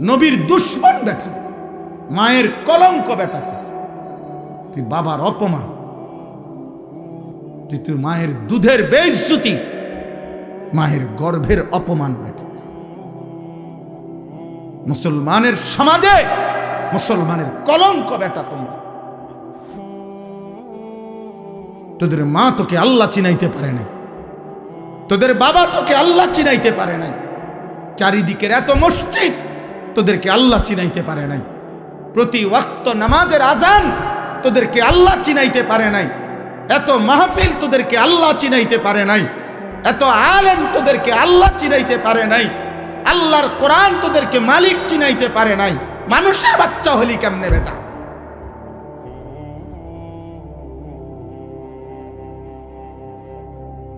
নবীর দুশ্মন বেটা, মায়ের কলঙ্ক বেটা, তুই বাবার অপমান, তুই তোর মায়ের দুধের বেইজ্জতি, মায়ের গর্ভের অপমান বেটা। মুসলমানের সমাজে মুসলমানের কলঙ্ক বেটা তোমরা। তোদের মা তোকে আল্লাহ চিনাইতে পারে নাই, তোদের বাবা তোকে আল্লাহ চিনাইতে পারে নাই, চারিদিকের এত মসজিদ তোদেরকে আল্লাহ চিনাইতে পারে নাই, প্রতি ওয়াক্ত নামাজের আজান তোদেরকে আল্লাহ চিনাইতে পারে নাই, এত মাহফিল তোদেরকে আল্লাহ চিনাইতে পারে নাই, এত আলেম তোদেরকে আল্লাহ চিনাইতে পারে নাই, আল্লাহর কোরআন তোদেরকে মালিক চিনাইতে পারে নাই। মানুষের বাচ্চা হলি কেমনে বেটা?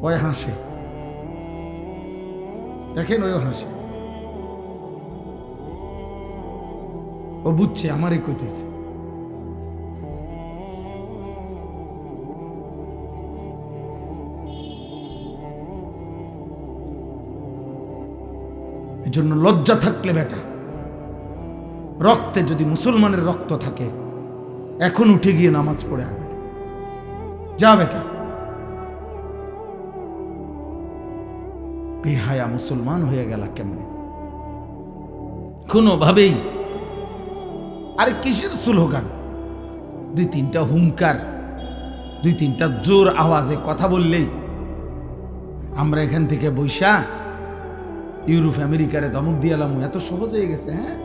ওই হাসে, দেখেন ওই হাসে, ও বুঝছে আমারই কইতেছে। এই জন্য লজ্জা থাকলে বেটা, রক্তে যদি মুসলমানের রক্ত থাকে এখন উঠে গিয়ে নামাজ পড়ে আয় যা বেটা। বেহায়া মুসলমান হয়ে গেল কেমনে? কোনোভাবেই। আরে কিসের স্লোগান? দুই তিনটা হুঙ্কার, দুই তিনটা জোর আওয়াজে কথা বললেই আমরা এখান থেকে বৈশা ইউরোপ আমেরিকারে ধমক দিয়ালাম, এত সহজ হয়ে গেছে। হ্যাঁ,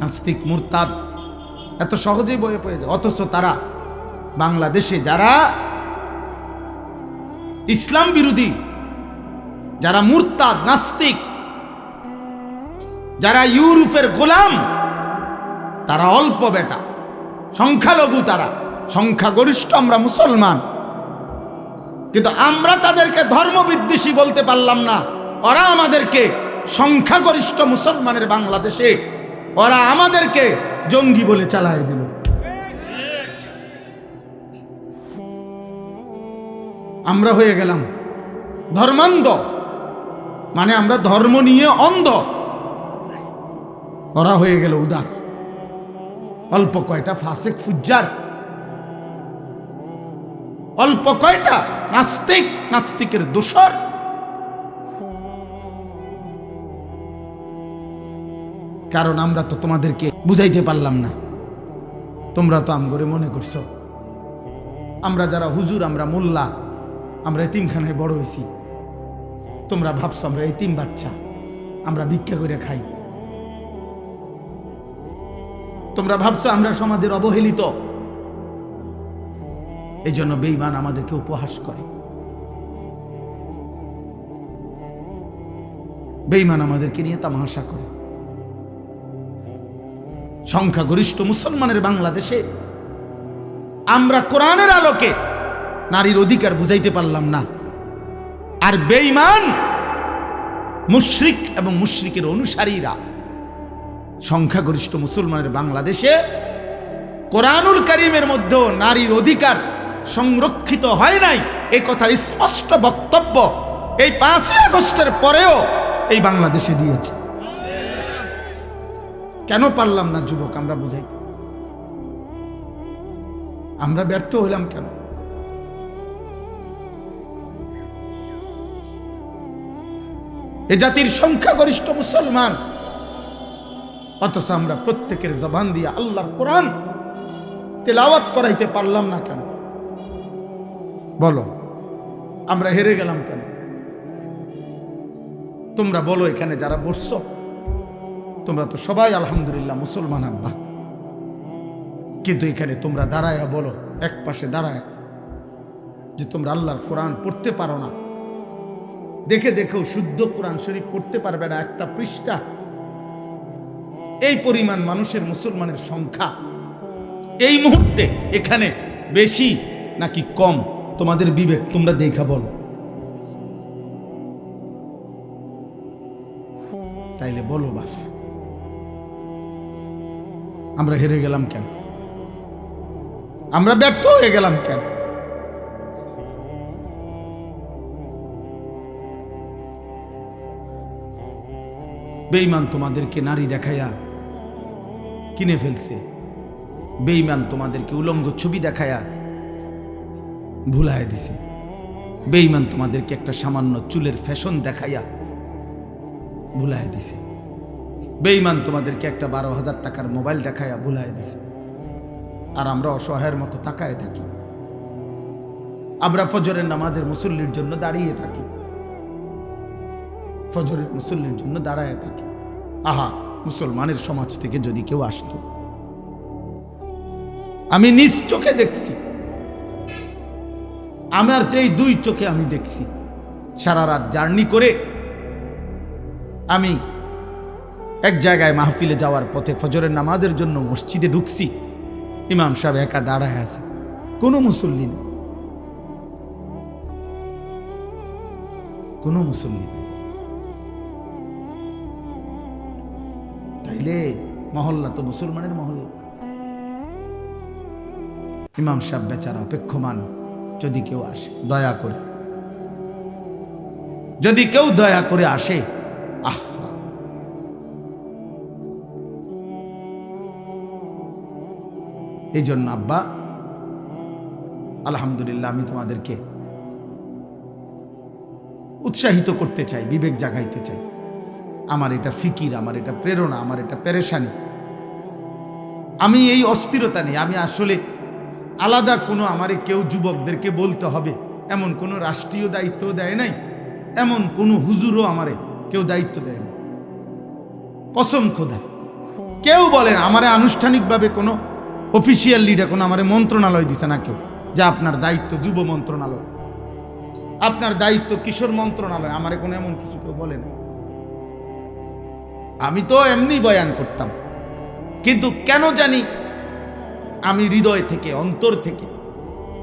নাস্তিক মুরতাদ এত সহজেই বয়ে পড়ে যায়। অথচ তারা বাংলাদেশে যারা ইসলাম বিরোধী, যারা মুরতাদ নাস্তিক, যারা ইউরোপের গোলাম, তারা অল্প বেটা, সংখ্যালঘু, তারা সংখ্যাগরিষ্ঠ আমরা মুসলমান। কিন্তু আমরা তাদেরকে ধর্মবিদ্বেষী বলতে পারলাম না, ওরা আমাদেরকে সংখ্যাগরিষ্ঠ মুসলমানের বাংলাদেশে ওরা আমাদেরকে জঙ্গি বলে চালায় দিল। আমরা হয়ে গেলাম ধর্মান্ধ, মানে আমরা ধর্ম নিয়ে অন্ধ। ওরা হয়ে গেল উদার। অল্প কয়টা ফাসিক ফুজ্জার, অল্প কয়টা নাস্তিক, নাস্তিকের দোসর। কারণ আমরা তো তোমাদেরকে বুঝাইতে পারলাম না, তোমরা তো আমগরে মনে করছো আমরা যারা হুজুর, আমরা মোল্লা, আমরা এতিমখানায় বড় হয়েছি। তোমরা ভাবছো আমরা এতিম বাচ্চা, আমরা ভিক্ষা করে খাই। তোমরা ভাবছো আমরা সমাজের অবহেলিত। এই জন্য বেঈমান আমাদেরকে উপহাস করে, বেঈমান আমাদেরকে নিয়ে তামাশা করে। সংখ্যাগরিষ্ঠ মুসলমানের বাংলাদেশে আমরা কোরআনের আলোকে নারীর অধিকার বুঝাইতে পারলাম না, আর বেঈমান মুশরিক এবং মুশরিকের অনুসারীরা সংখ্যাগরিষ্ঠ মুসলমানের বাংলাদেশে কোরআনুল কারীমের মধ্যেও নারীর অধিকার সংরক্ষিত হয় নাই, এই কথার স্পষ্ট বক্তব্য এই 5ই আগস্টের পরেও এই বাংলাদেশে দিয়েছে। কেন পারলাম না যুবক আমরা বুঝাইতে? আমরা ব্যর্থ হইলাম কেন? এ জাতির সংখ্যাগরিষ্ঠ মুসলমান, অথচ আমরা প্রত্যেকের জবান দিয়ে আল্লাহর কোরআন তেলাওয়াত করাইতে পারলাম না কেন? বলো, আমরা হেরে গেলাম কেন? তোমরা বলো, এখানে যারা বসছো তোমরা তো সবাই আলহামদুলিল্লাহ মুসলমান আব্বা, কিন্তু এখানে তোমরা দাঁড়ায় বলো, এক পাশে দাঁড়ায়, যে তোমরা আল্লাহর কোরআন পড়তে পারো না। দেখে দেখেও শুদ্ধ কোরআন শরীফ পড়তে পারবে না একটা পৃষ্ঠা। এই পরিমাণ মানুষের, মুসলমানের সংখ্যা এই মুহূর্তে এখানে বেশি নাকি কম? তোমাদের বিবেক তোমরা দেখা বলো। তাইলে বলো বাস, আমরা হেরে গেলাম কেন? আমরা ব্যর্থ হয়ে গেলাম কেন? বেঈমান তোমাদেরকে নারী দেখাইয়া কিনে ফেলছে, বেঈমান তোমাদেরকে উলঙ্গ ছবি দেখাইয়া ভুলাইয়া দিছে, বেঈমান তোমাদেরকে একটা সামান্য চুলের ফ্যাশন দেখাইয়া ভুলাইয়া দিছে, বেঈমান তোমাদেরকে একটা 12,000 টাকার মোবাইল দেখাইয়া ভুলাইয়া দিছে। আর আমরা অসহায়ের মতো তাকায় থাকি। আমরা ফজরের নামাজের মুসল্লির জন্য দাঁড়িয়ে থাকি, ফজরের মুসল্লির জন্য দাঁড়ায় থাকি। আহা, মুসলমানের সমাজ থেকে যদি কেউ আসতো, আমি নিজ চোখে দেখছি, আমার এই 2 চোখে আমি দেখছি। সারা রাত জার্নি করে আমি এক জায়গায় মাহফিলে যাওয়ার পথে ফজরের নামাজের জন্য মসজিদে ঢুকছি, ইমাম সাহেব একা দাঁড়ায় আছে, কোনো মুসল্লি নেই, কোনো মুসল্লি নেই। তাইলে মহল্লা তো মুসলমানের মহল্লা। ইমাম সাহেব বেচারা অপেক্ষমান, যদি কেউ আসে দয়া করে, যদি কেউ দয়া করে আসে। আহা, এই জন্য আব্বা আলহামদুলিল্লাহ আমি তোমাদেরকে উৎসাহিত করতে চাই, বিবেক জাগাইতে চাই। আমার এটা ফিকির, আমার এটা প্রেরণা, আমার এটা পেরেশানি। আমি এই অস্থিরতা নেই। আমি আসলে আলাদা কোনো আমারে কেউ যুবকদেরকে বলতে হবে এমন কোনো রাষ্ট্রীয় দায়িত্ব দেয় নাই, এমন কোনো হুজুরও আমারে কেউ দায়িত্ব দেয় না। কসম খোদা কেউ বলেন আমারে আনুষ্ঠানিকভাবে কোনো অফিসিয়াল লিডার কোনো আমারে মন্ত্রণালয় দিছে না কেউ, যা আপনার দায়িত্ব যুব মন্ত্রণালয়, আপনার দায়িত্ব কিশোর মন্ত্রণালয়, আমারে কোনো এমন কিছু কেউ বলে না। আমি তো এমনি বয়ান করতাম, কিন্তু কেন জানি আমি হৃদয় থেকে, অন্তর থেকে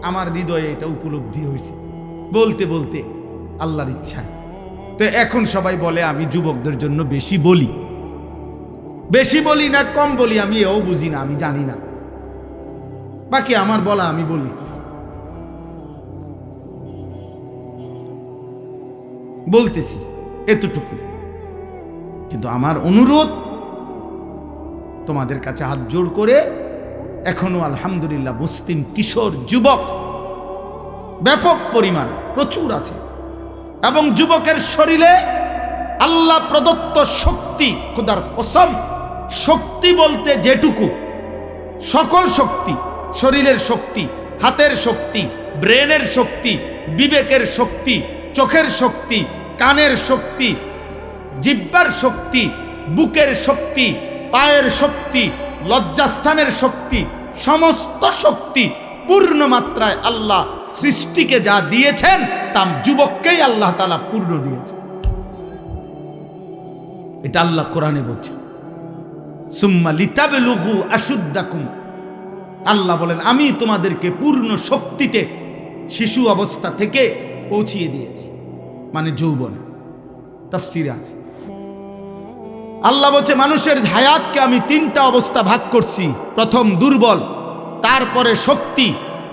আমার হৃদয়ে এটা উপলব্ধি হয়েছে বলতে বলতে আল্লাহর ইচ্ছায়। তো এখন সবাই বলে আমি যুবকদের জন্য বেশি বলি, বেশি বলি না কম বলি আমি এও বুঝি না, আমি জানি না। বাকি আমার বলা আমি বলি, বলতেছি এতটুকু। কিন্তু আমার অনুরোধ তোমাদের কাছে হাত জোড় করে, এখনো আলহামদুলিল্লাহ মুসলিম কিশোর যুবক ব্যাপক পরিমাণ প্রচুর আছে, এবং যুবকের শরীরে আল্লাহ প্রদত্ত শক্তি, খোদার কসম, শক্তি বলতে যেটুকু, সকল শক্তি, শরীরের শক্তি, হাতের শক্তি, ব্রেনের শক্তি, বিবেকের শক্তি, চোখের শক্তি, কানের শক্তি, জিহ্বার শক্তি, বুকের শক্তি, পায়ের শক্তি, লজ্জাস্থানের শক্তি, সমস্ত শক্তি পূর্ণ মাত্রায় আল্লাহ সৃষ্টিকে যা দিয়েছেন তা যুবককেই আল্লাহ তাআলা পূর্ণ দিয়েছে। এটা আল্লাহ কোরআনে বলছে, সুম্মা লিতাবলুগু আশুদ্দাকুম। আল্লাহ বলেন আমি তোমাদেরকে পূর্ণ শক্তিতে শিশু অবস্থা থেকে পৌঁছিয়ে দিয়েছি, মানে যৌবনে। তাফসীরে আছে আল্লাহ বলছে মানুষের হায়াতকে আমি 3টা অবস্থা ভাগ করছি। প্রথম দুর্বল, তারপরে শক্তি,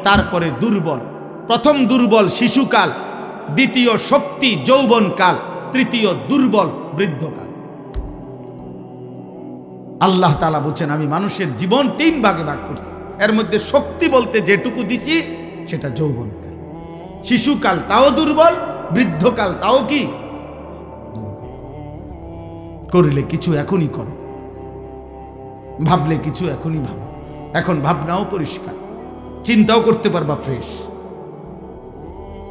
তারপরে দুর্বল। প্রথম দুর্বল শিশুকাল, দ্বিতীয় শক্তি যৌবনকাল, তৃতীয় দুর্বল বৃদ্ধকাল। আল্লাহ তাআলা বলছেন আমি মানুষের জীবন 3 ভাগে ভাগ করছি। এর মধ্যে শক্তি বলতে যেটুকু দিছি সেটা যৌবনকাল, শিশুকাল তাও দুর্বল, বৃদ্ধকাল তাও কি করলে কিছু এখনই করো, ভাবলে কিছু এখনই ভাবো। এখন ভাবনাও পরিষ্কার, চিন্তাও করতে পারবা ফ্রেশ।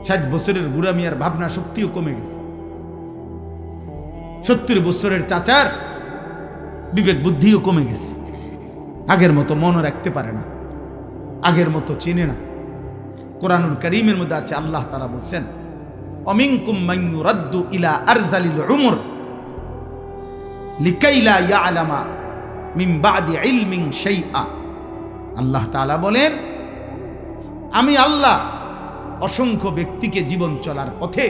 60 বছরের বুড়া মিয়ার ভাবনা শক্তিও কমে গেছে, 70 বছরের চাচার বিবেক বুদ্ধিও কমে গেছে। আগের মতো মনে রাখতে পারে না, আগের মতো চেনে না। কোরআনুল কারীমের মধ্যে আছে আল্লাহ তাআলা বলছেন অমিনকুম মান ইউরাদ্দু ইলা আরজালিল উমর লিকাইলা ইয়ালামা মিন বাদি ইলমিন শাইআ। আল্লাহ তাআলা বলেন আমি আল্লাহ অসংখ্য ব্যক্তিকে জীবন চলার পথে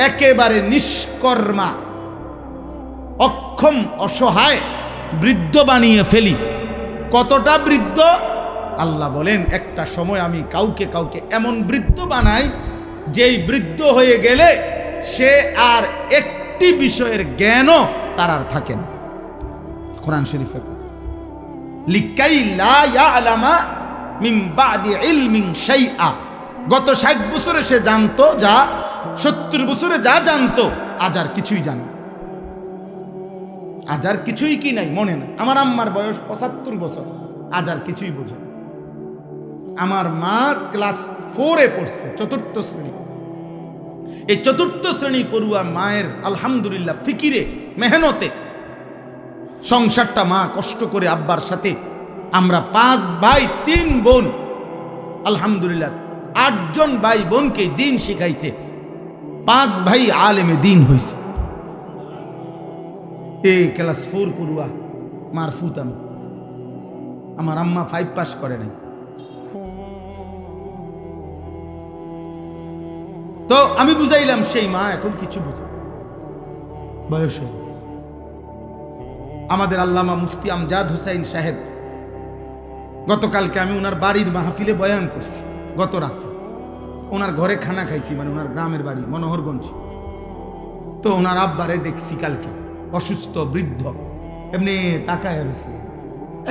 একেবারে নিষ্কর্মা, অক্ষম, অসহায়, বৃদ্ধ বানিয়ে ফেলি। কতটা বৃদ্ধ? আল্লাহ বলেন একটা সময় আমি কাউকে কাউকে এমন বৃদ্ধ বানাই যেই বৃদ্ধ হয়ে গেলে সে আর একটি বিষয়ের জ্ঞানও তার আর থাকে না। কোরআন শরীফের কথা, লিকাই লা ইয়ালামা মিন বাদি ইলমিন শাইআ। গত 60 বছরে সে জানতো যা 70 বছরে যা জানতো আজ আর কিছুই জানে, আজ আর কিছুই কি নাই মনে নাই। আমার আম্মার বয়স 75 বছর, আজ আর কিছুই বোঝে। আমার মা ক্লাস 4-এ পড়ছে, 4র্থ শ্রেণী। এই 4র্থ শ্রেণী পড়ুয়া মায়ের আলহামদুলিল্লাহ ফিকিরে মেহনতে সংসারটা মা কষ্ট করে আব্বার সাথে, আমরা 5 ভাই 3 বোন, আলহামদুলিল্লাহ 8 জন ভাই বোনকে দিন শিখাইছে। 5 ভাই আলেমে দিন হইছে। এই ক্লাস 4 পড়ুয়া মারফুত আমি। আমার আম্মা 5 পাস করে নাই। তো আমি বুঝাইলাম, সেই মা এখন কিছু বুঝে, বয়স হয়ে গেছে। আমাদের আল্লামা মুফতি আমজাদ হুসাইন সাহেব, গতকালকে আমি ওনার বাড়ির মাহফিলে বয়ান করছি, গত রাতে ওনার ঘরে খানা খাইছি, মানে ওনার গ্রামের বাড়ি মনোহরগঞ্জ। তো ওনার আব্বারে দেখছি কালকে, অসুস্থ বৃদ্ধ, এমনি তাকায় রয়েছে।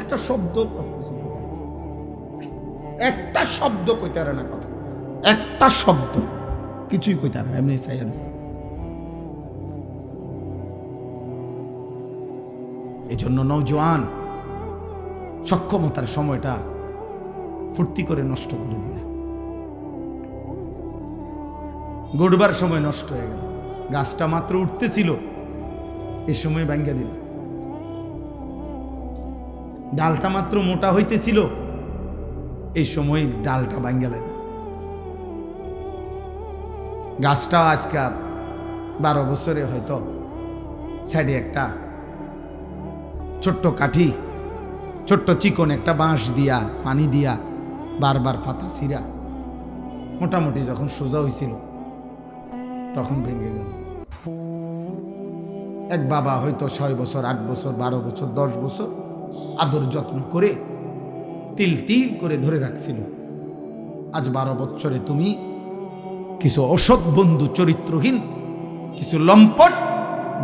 একটা শব্দ কইতে পারে না, কথা একটা শব্দ কিছুই কইতে পারে না, এমনি চাইয়া রয়েছে। এই জন্য নওজোয়ান সক্ষমতার সময়টা ফুর্তি করে নষ্ট করে দিলে, গড়বার সময় নষ্ট হয়ে গেল। গাছটা মাত্র উঠতেছিল, এই সময় ভাঙ্গা দিল। ডালটা মাত্র মোটা হইতেছিল, এই সময় ডালটা ভাঙ্গা দিল। গাছটা আজকে 12 বছরে হয়তো সাইডে একটা ছোট্ট কাঠি, ছোট্ট চিকন একটা বাঁশ দিয়া, পানি দিয়া, বারবার পাতা ছিঁড়া মোটামুটি যখন সোজা হয়েছিল তখন ভেঙে গেল। এক বাবা হয়তো 6 বছর, 8 বছর, 12 বছর, 10 বছর আদর যত্ন করে তিল তিল করে ধরে রাখছিল। আজ 12 বছরে তুমি কিছু অসৎ বন্ধু, চরিত্রহীন কিছু লম্পট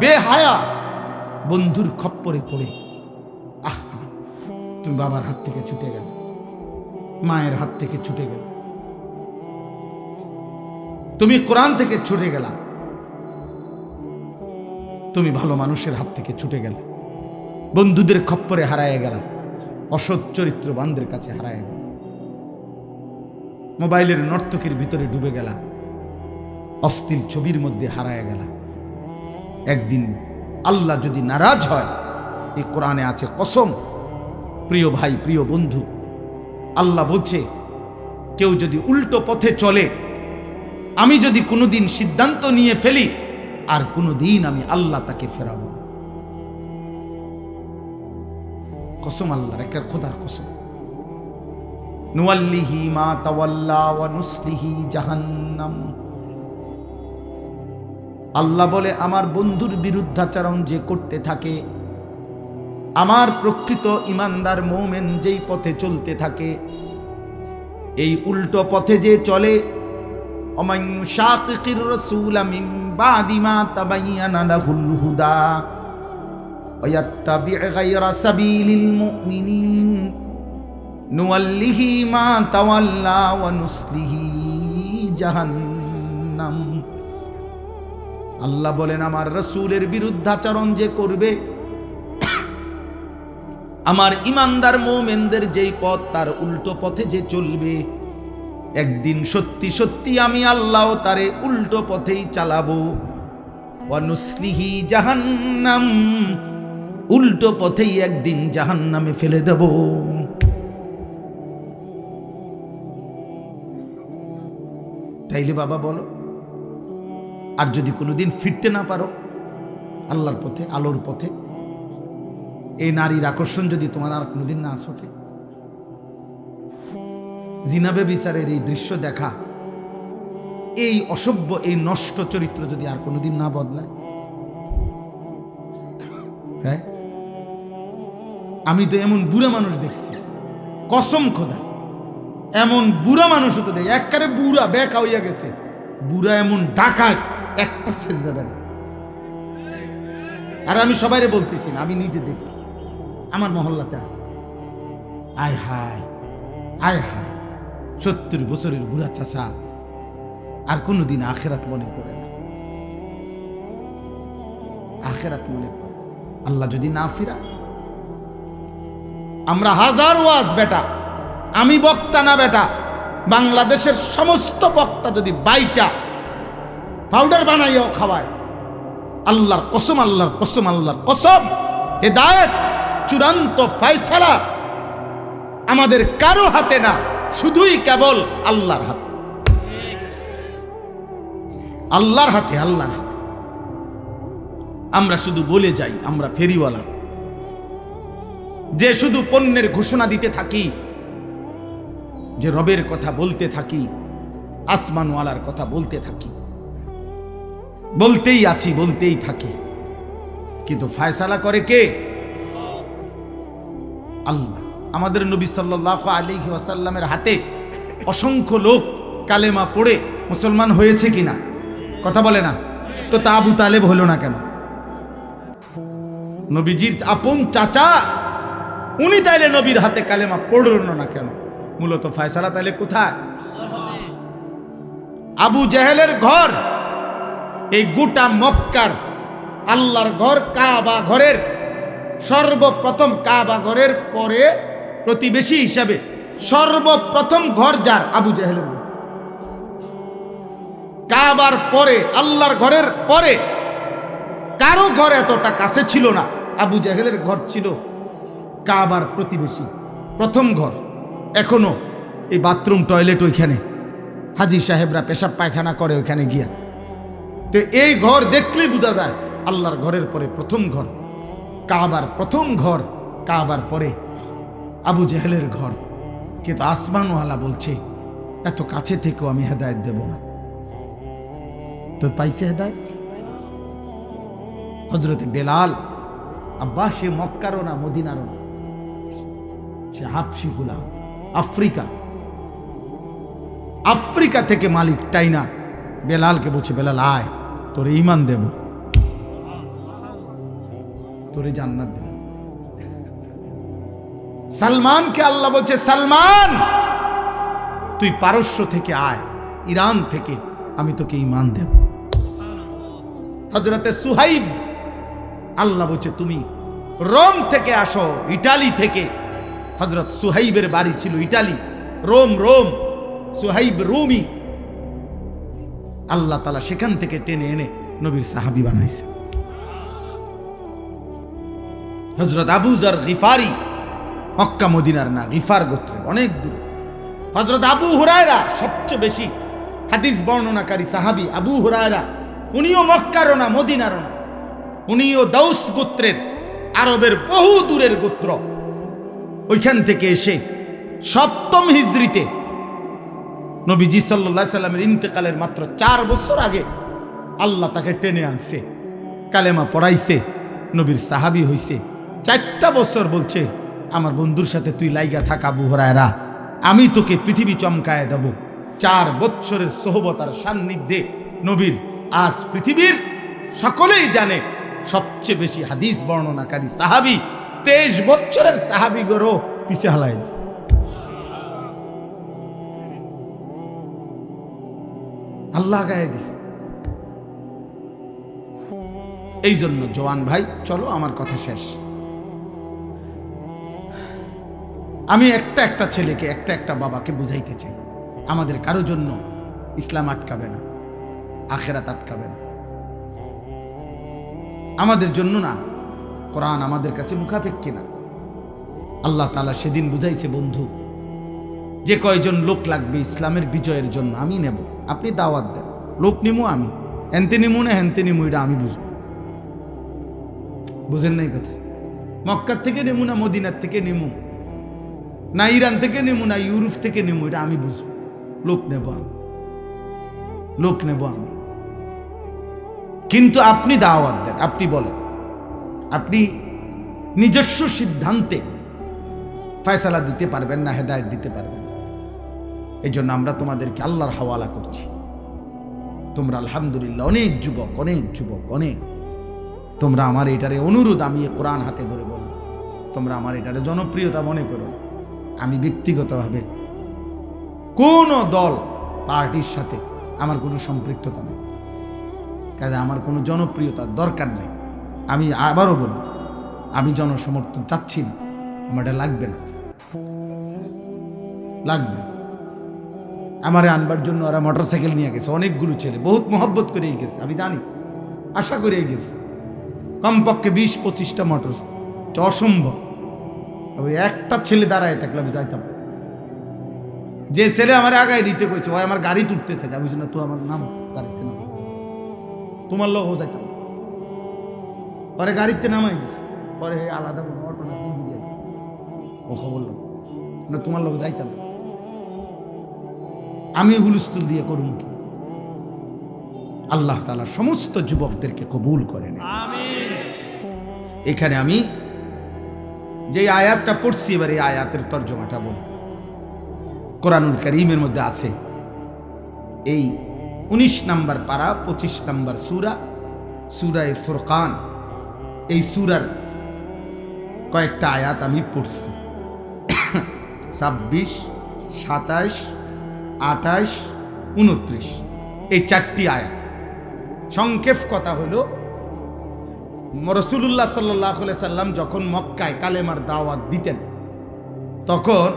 বেহায়া বন্ধুর খপ্পরে পড়ে তুমি বাবার হাত থেকে ছুটে গেল, মায়ের হাত থেকে ছুটে গেল, তুমি কোরআন থেকে ছুটে গেলা, তুমি ভালো মানুষের হাত থেকে ছুটে গেলা, বন্ধুদের খপ্পরে হারায় গেলা, অসৎ চরিত্রবানদের কাছে হারায় গেল, মোবাইলের নর্তকীর ভিতরে ডুবে গেলা, অশ্লীল ছবির মধ্যে হারায় গেলা। একদিন আল্লাহ যদি নারাজ হয়, এই কোরআনে আছে কসম, প্রিয় ভাই, প্রিয় বন্ধু, আল্লাহ বলছে কেউ যদি উল্টো পথে চলে, আমি যদি কোনোদিন সিদ্ধান্ত নিয়ে ফেলি, আর কোনোদিন আমি আল্লাহ তাকে ফেরাবো। কসম আল্লাহর, একের খোদার কসম। নুওয়াল্লিহি মা তাওয়াল্লা ওয়া নুসলিহি জাহান্নাম। আল্লাহ বলে আমার বন্ধুর বিরুদ্ধাচরণ যে করতে থাকে, আমার প্রকৃত ইমানদার মুমিন যেই পথে চলতে থাকে, এই উল্টো পথে যে চলে, ওমান শাকিকির রাসূল মিন বাদি মা তাবায়্যানা লাহুল হুদা ওয়া ইয়াত্তাবি' গায়রা সাবিলিল মুমিনিন নুওয়াল্লিহি মা তাওয়াল্লা ওয়া নুসলিহি জাহান্নাম। আল্লাহ বলেন আমার রাসূলের বিরুদ্ধাচরণ যে করবে, আমার ইমানদার মুমিনদের যেই পথ তার উল্টো পথে যে চলবে, একদিন সত্যি সত্যি আমি আল্লাহ তারে উল্টো পথেই চালাবো। ওয়া নুসলিহি জাহান্নাম, উল্টো পথেই একদিন জাহান্নামে ফেলে দেব। তাইলে বাবা বলো, আর যদি কোনোদিন ফিরতে না পারো আল্লাহর পথে, আলোর পথে, এই নারীর আকর্ষণ যদি তোমার আর কোনোদিন না ছোটে, জিনাবে বিচারের এই দৃশ্য দেখা, এই অসভ্য, এই নষ্ট চরিত্র যদি আর কোনোদিন না বদলায়, হ্যাঁ, আমি তো এমন বুড়া মানুষ দেখছি, কসম খোদা, এমন বুড়া মানুষ তো দেখি, একবারে বুড়া বেকা হইয়া গেছে, বুড়া এমন ডাকাত, একটা সেজদা দেন, আর আমি সবাইরে বলতেছি না, আমি নিজে দেখছি, আমার মহল্লাতে আছে। আয় হায়, আয় হায়, 70 বছরের বুড়া চাচা আর কোনোদিন আখেরাত মনে পড়ে না, আখেরাত মনে পড়ে। আল্লাহ যদি না ফিরায়, আমরা হাজার ওয়াজ বেটা, আমি বক্তা না বেটা, বাংলাদেশের সমস্ত বক্তা যদি বাইটা পাউডার বানাইও খাওয়ায়, আল্লাহর কসম, আল্লাহর কসম, আল্লাহর কসম, হেদায়েত চূড়ান্ত ফয়সালা আমাদের কারো হাতে না, শুধুই কেবল আল্লাহর হাতে, আল্লাহর হাতে, আল্লাহর হাতে। আমরা শুধু বলে যাই আমরা ফেরিওয়ালা, যে শুধু পণ্যের ঘোষণা দিতে থাকি, যে রবের কথা বলতে থাকি, আসমানওয়ালার কথা বলতে থাকি, বলতেই আছি, বলতেই থাকি, কিন্তু ফয়সালা করে কে? আল্লাহ। আমাদের নবী সাল্লাল্লাহু আলাইহি ওয়াসাল্লামের হাতে অসংখ্য লোক কালেমা পড়ে মুসলমান হয়েছে কিনা? কথা বলে না তো, তা আবু তালেব হলো না কেন? নবীজির আপন চাচা, উনি তাইলে নবীর হাতে কালেমা পড়ল না কেন? মূলত ফয়সালা তাইলে কোথায়? আবু জেহেলের ঘর, এই গোটা মক্কার আল্লাহর ঘর কাবা ঘরের সর্বপ্রথম, কাবা ঘরের পরে প্রতিবেশী হিসাবে সর্বপ্রথম ঘর যার? আবু জেহেলের ঘর। কাবার পরে, আল্লাহর ঘরের পরে কারো ঘর এতটা কাছে ছিল না, আবু জেহেলের ঘর ছিল কাবার প্রতিবেশী, প্রথম ঘর। এখনো এই বাথরুম টয়লেট ওইখানে, হাজি সাহেবরা পেশাব পায়খানা করে ওইখানে গিয়া। তো এই ঘর দেখলেই বোঝা যায় আল্লাহর ঘরের পরে প্রথম ঘর, কাবার প্রথম ঘর, কাবার পরে আবু জেহেলের ঘর। কিন্তু আসমানওয়ালা বলছে এত কাছে থেকেও আমি হেদায়েত দেব না। তো পাইছে হেদায়েত হযরতে বেলাল। আব্বা সে মক্কারও না, মদিনারও না, সে হাবশী গোলাম, আফ্রিকা থেকে মালিক টাইনা বেলালকে বলছে, বেলাল আয়, তোরে ঈমান দেব, তোরে জান্নাত দেব। সালমানকে আল্লাহ বলছে, সালমান তুই পারস্য থেকে আয়, ইরান থেকে, আমি তোকে ঈমান দেব। হযরতে সুহাইব, আল্লাহ বলছে তুমি রোম থেকে আসো, ইটালি থেকে। হযরত সুহাইবের বাড়ি ছিল ইটালি, রোম, সুহাইব রুমি। আল্লাহ তাআলা সেখান থেকে টেনে এনে নবীর সাহাবী বানাইছে। হযরত আবু যর গিফারি, মক্কা মদিনার না, গিফার গোত্রের, অনেক দূর। হযরত আবু হুরায়রা, সবচেয়ে বেশি হাদিস বর্ণনাকারী সাহাবী আবু হুরায়রা, উনিও মক্কারও না, মদিনারও না, উনিও দাউস গোত্রের, আরবের বহু দূরের গোত্র। ওইখান থেকে এসে 7ম হিজরিতে নবীজি সাল্লাল্লাহু আলাইহি সাল্লামের ইন্তেকালের মাত্র 4 বছর আগে আল্লাহ তাকে টেনে আনছে, কালেমা পড়াইছে, নবীর সাহাবী হইছে। 4টা বছর বলছে, আমার বন্ধুর সাথে তুই লাইগা থাক আবু হুরায়রা, আমি তোকে পৃথিবী চমকায় দেব। 4 বছরের সোহবতার সান্নিধ্যে নবীর আজ পৃথিবীর সকলেই জানে সবচেয়ে বেশি হাদিস বর্ণনাকারী সাহাবী, 23 বছরের সাহাবী গরো পিছে হালাই দিছে। আল্লাহ গায়ে দিছে। এই জন্য জওয়ান ভাই, চলো আমার কথা শেষ। আমি একটা ছেলেকে, একটা বাবাকে বুঝাইতে চাই, আমাদের কারো জন্য ইসলাম আটকাবে না, আখেরাত আটকাবে না, আমাদের জন্য না। কোরআন আমাদের কাছে মুখাপেক্ষী না। আল্লাহ তাআলা সেদিন বুঝাইছে, বন্ধু যে কয়জন লোক লাগবে ইসলামের বিজয়ের জন্য আমি নেব, আপনি দাওয়াত দেন, লোক নিমু, আমি হেনতে নিমু না হেনতে নিমু, এটা আমি বুঝবো। বুঝেন নাই কথা? মক্কার থেকে নেমু না মদিনার থেকে নেমু, না ইরান থেকে নেমু না ইউরোপ থেকে নেমু, এটা আমি বুঝবো। লোক নেব আমি, লোক নেব আমি। কিন্তু আপনি দাওয়াত দেন, আপনি বলেন, আপনি নিজস্ব সিদ্ধান্তে ফয়সালা দিতে পারবেন না, হেদায়েত দিতে পারবেন না। এই জন্য আমরা তোমাদেরকে আল্লাহর হাওয়ালা করছি। তোমরা আলহামদুলিল্লাহ অনেক যুবক, তোমরা আমার এটারে অনুরোধ, আমি কোরআন হাতে ধরে বলব, তোমরা আমার এটারে জনপ্রিয়তা মনে করো না। আমি ব্যক্তিগতভাবে কোনো দল পার্টির সাথে আমার কোনো সম্পৃক্ততা নেই, কাজে আমার কোনো জনপ্রিয়তার দরকার নেই। আমি আবারও বলব, আমি জনসমর্থন চাচ্ছি না, আমার এটা লাগবে না, লাগবে। আমারে আনবার জন্য ওরা মোটরসাইকেল নিয়ে গেছে, অনেকগুলো ছেলে, বহুত মহব্বত করেই গেছে, আমি জানি, আশা করেই গেছে, কমপক্ষে 20-25টা মোটরসাইকেল, অসম্ভব। ওই একটা ছেলে দাঁড়ায় থাকলে আমি যাইতাম। যে ছেলে আমার আগায় দিতে কইছে, ওই আমার গাড়ি তুলতে চাই, আমি না, তুই আমার নাম গাড়িতে নাম, তোমার লোক যাইতাম। পরে গাড়িতে নামাই দিছে, পরে আলাদা কোনো অটো না দিয়েছে, ও খবর না, তোমার লোক যাইতাম। আমি হুলস্থুল দিয়ে করুন কি? আল্লাহ তাআলা সমস্ত যুবকদেরকে কবুল করেন। এখানে আমি যে আয়াতটা পড়ছি, এবার এই আয়াতের তর্জমাটা বল। কোরআনুল কারীমের মধ্যে আছে এই 19 নম্বর পারা 25 নম্বর সূরা, সূরা ফুরকান। এই সূরার কয়েকটা আয়াত আমি পড়ছি, 26, 27, 28, 29, এই 4টি আয়াত। সংক্ষেপ কথা হলো, রাসূলুল্লাহ সাল্লাল্লাহু আলাইহি সাল্লাম যখন মক্কায় কালেমার দাওয়াত দিতেন, তখন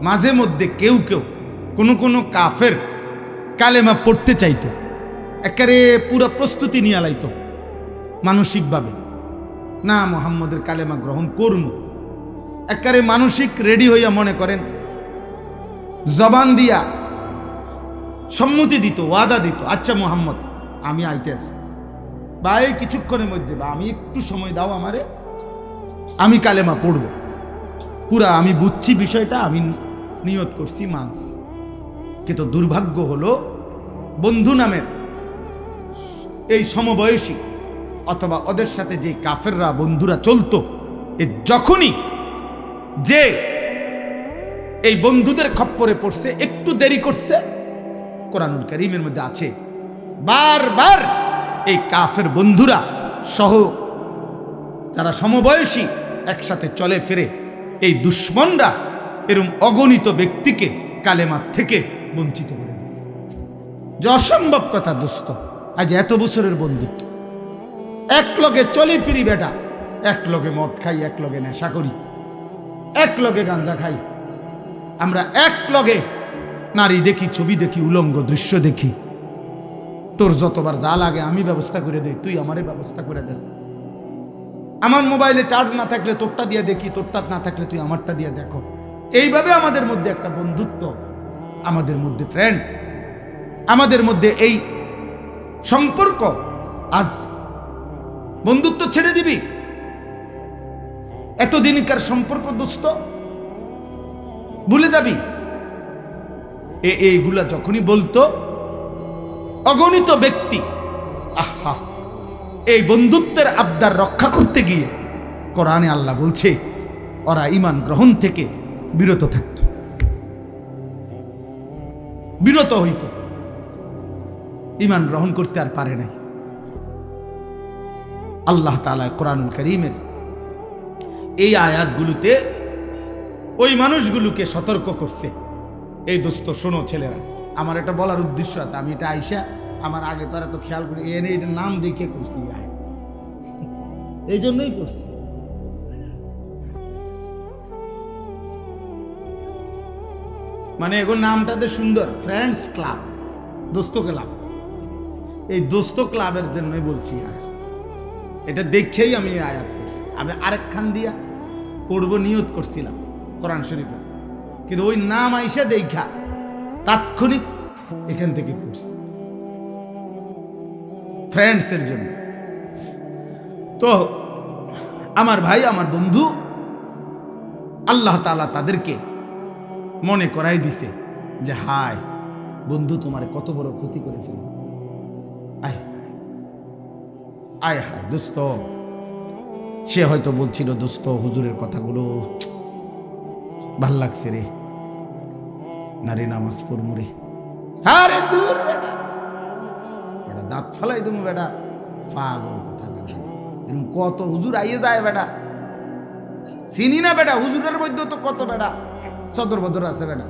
মাঝে মধ্যে কেউ কেউ কোনো কাফের কালেমা পড়তে চাইতো, একেবারে পুরো প্রস্তুতি নিয়ে লাইতো মানসিকভাবে, না মুহাম্মদের কালেমা গ্রহণ করব, একেবারে মানসিক রেডি হইয়া, মনে করেন জবান দিয়া সম্মতি দিত, ওয়াদা দিত, আচ্ছা মুহাম্মদ আমি আইতে আছি, বা এই কিছুক্ষণের মধ্যে, বা আমি একটু সময় দাও আমারে, আমি কালেমা পড়ব, পুরা আমি বুঝছি বিষয়টা, আমি নিয়ত করছি, মানছি। কিন্তু দুর্ভাগ্য হলো, বন্ধু নামের এই সমবয়সী অথবা ওদের সাথে যে কাফেররা বন্ধুরা চলতো, এ যখনই যে এই বন্ধুদের খপ্পরে পড়ছে, একটু দেরি করছে, কোরআনুল কারীমের মধ্যে আছে বারবার এই কাফের বন্ধুরা সহ যারা সমবয়সী একসাথে চলে ফিরে, এই দুশ্মনরা এরকম অগণিত ব্যক্তিকে কালেমার থেকে বঞ্চিত করে দিয়েছে। যে অসম্ভব কথা দোস্ত, আজ এত বছরের বন্ধুত্ব, এক লগে চলে ফিরি বেটা, এক লগে মদ খাই, এক লগে নেশা করি, এক লগে গাঁজা খাই, আমরা এক লগে নারী দেখি, ছবি দেখি, উলঙ্গ দৃশ্য দেখি, তোর যতবার যা লাগে আমি ব্যবস্থা করে দেই, তুই আমারে ব্যবস্থা করে দেস, আমার মোবাইলে চার্জ না থাকলে তোরটা দিয়ে দেখি, তোরটা না থাকলে তুই আমারটা দিয়ে দেখো। এইভাবে আমাদের মধ্যে একটা বন্ধুত্ব, আমাদের মধ্যে ফ্রেন্ড, আমাদের মধ্যে এই সম্পর্ক, আজ বন্ধুত্ব ছেড়ে দিবি? এতদিনকার সম্পর্ক দোস্ত ভুলে যাবি? এইগুলা যখনই বলতো অগণিত ব্যক্তি, আহা, এই বন্ধুত্বের আবদার রক্ষা করতে গিয়ে কোরআনে আল্লাহ বলছে ওরা ঈমান গ্রহণ থেকে বিরত থাকত, বিরত হইত, ঈমান গ্রহণ করতে আর পারে নাই। আল্লাহ তাআলা কোরআনুল কারীমের এই আয়াতগুলোতে ওই মানুষগুলোকে সতর্ক করছে, এই দোস্ত শোনো ছেলেরা, আমার এটা বলার উদ্দেশ্য আছে, আমি এটা আইসা আমার আগে তারা তো খেয়াল করে এটার নাম দেখে করছি, এই জন্যই করছি। মানে এখন নামটাতে সুন্দর, ফ্রেন্ডস ক্লাব, দোস্ত ক্লাব, এই দোস্ত ক্লাবের জন্যই বলছি। এটা দেখেই আমি আয়াত করছি। আমি আরেকখান দিয়া পড়ব নিয়ত করছিলাম কোরআন শরীফে, কিন্তু ওই নাম আইসা দেখা তাৎক্ষণিক এখান থেকে পড়ছি ফ্রেন্ডসের জন্য। তো আমার ভাই, আমার বন্ধু, আল্লাহ তাআলা তাদেরকে মনে করাই দিছে যে হায় বন্ধু তোমার কত বড় ক্ষতি করে ফেলল, আয় আয় হায় দোস্ত। সে হয়তো বলছিল, দোস্ত হুজুরের কথাগুলো ভাল লাগছে রে, নারী নামাজ পড়মু রে, আরে দূর বেটা, বেটা দাঁত ফালাই তুমি বেটা, পাগল কথা। কত হুজুর আইয়ে যায় বেটা, চিনি না বেটা, হুজুরের মধ্যে তো কত বেটা সদর বদর আছে বেটা,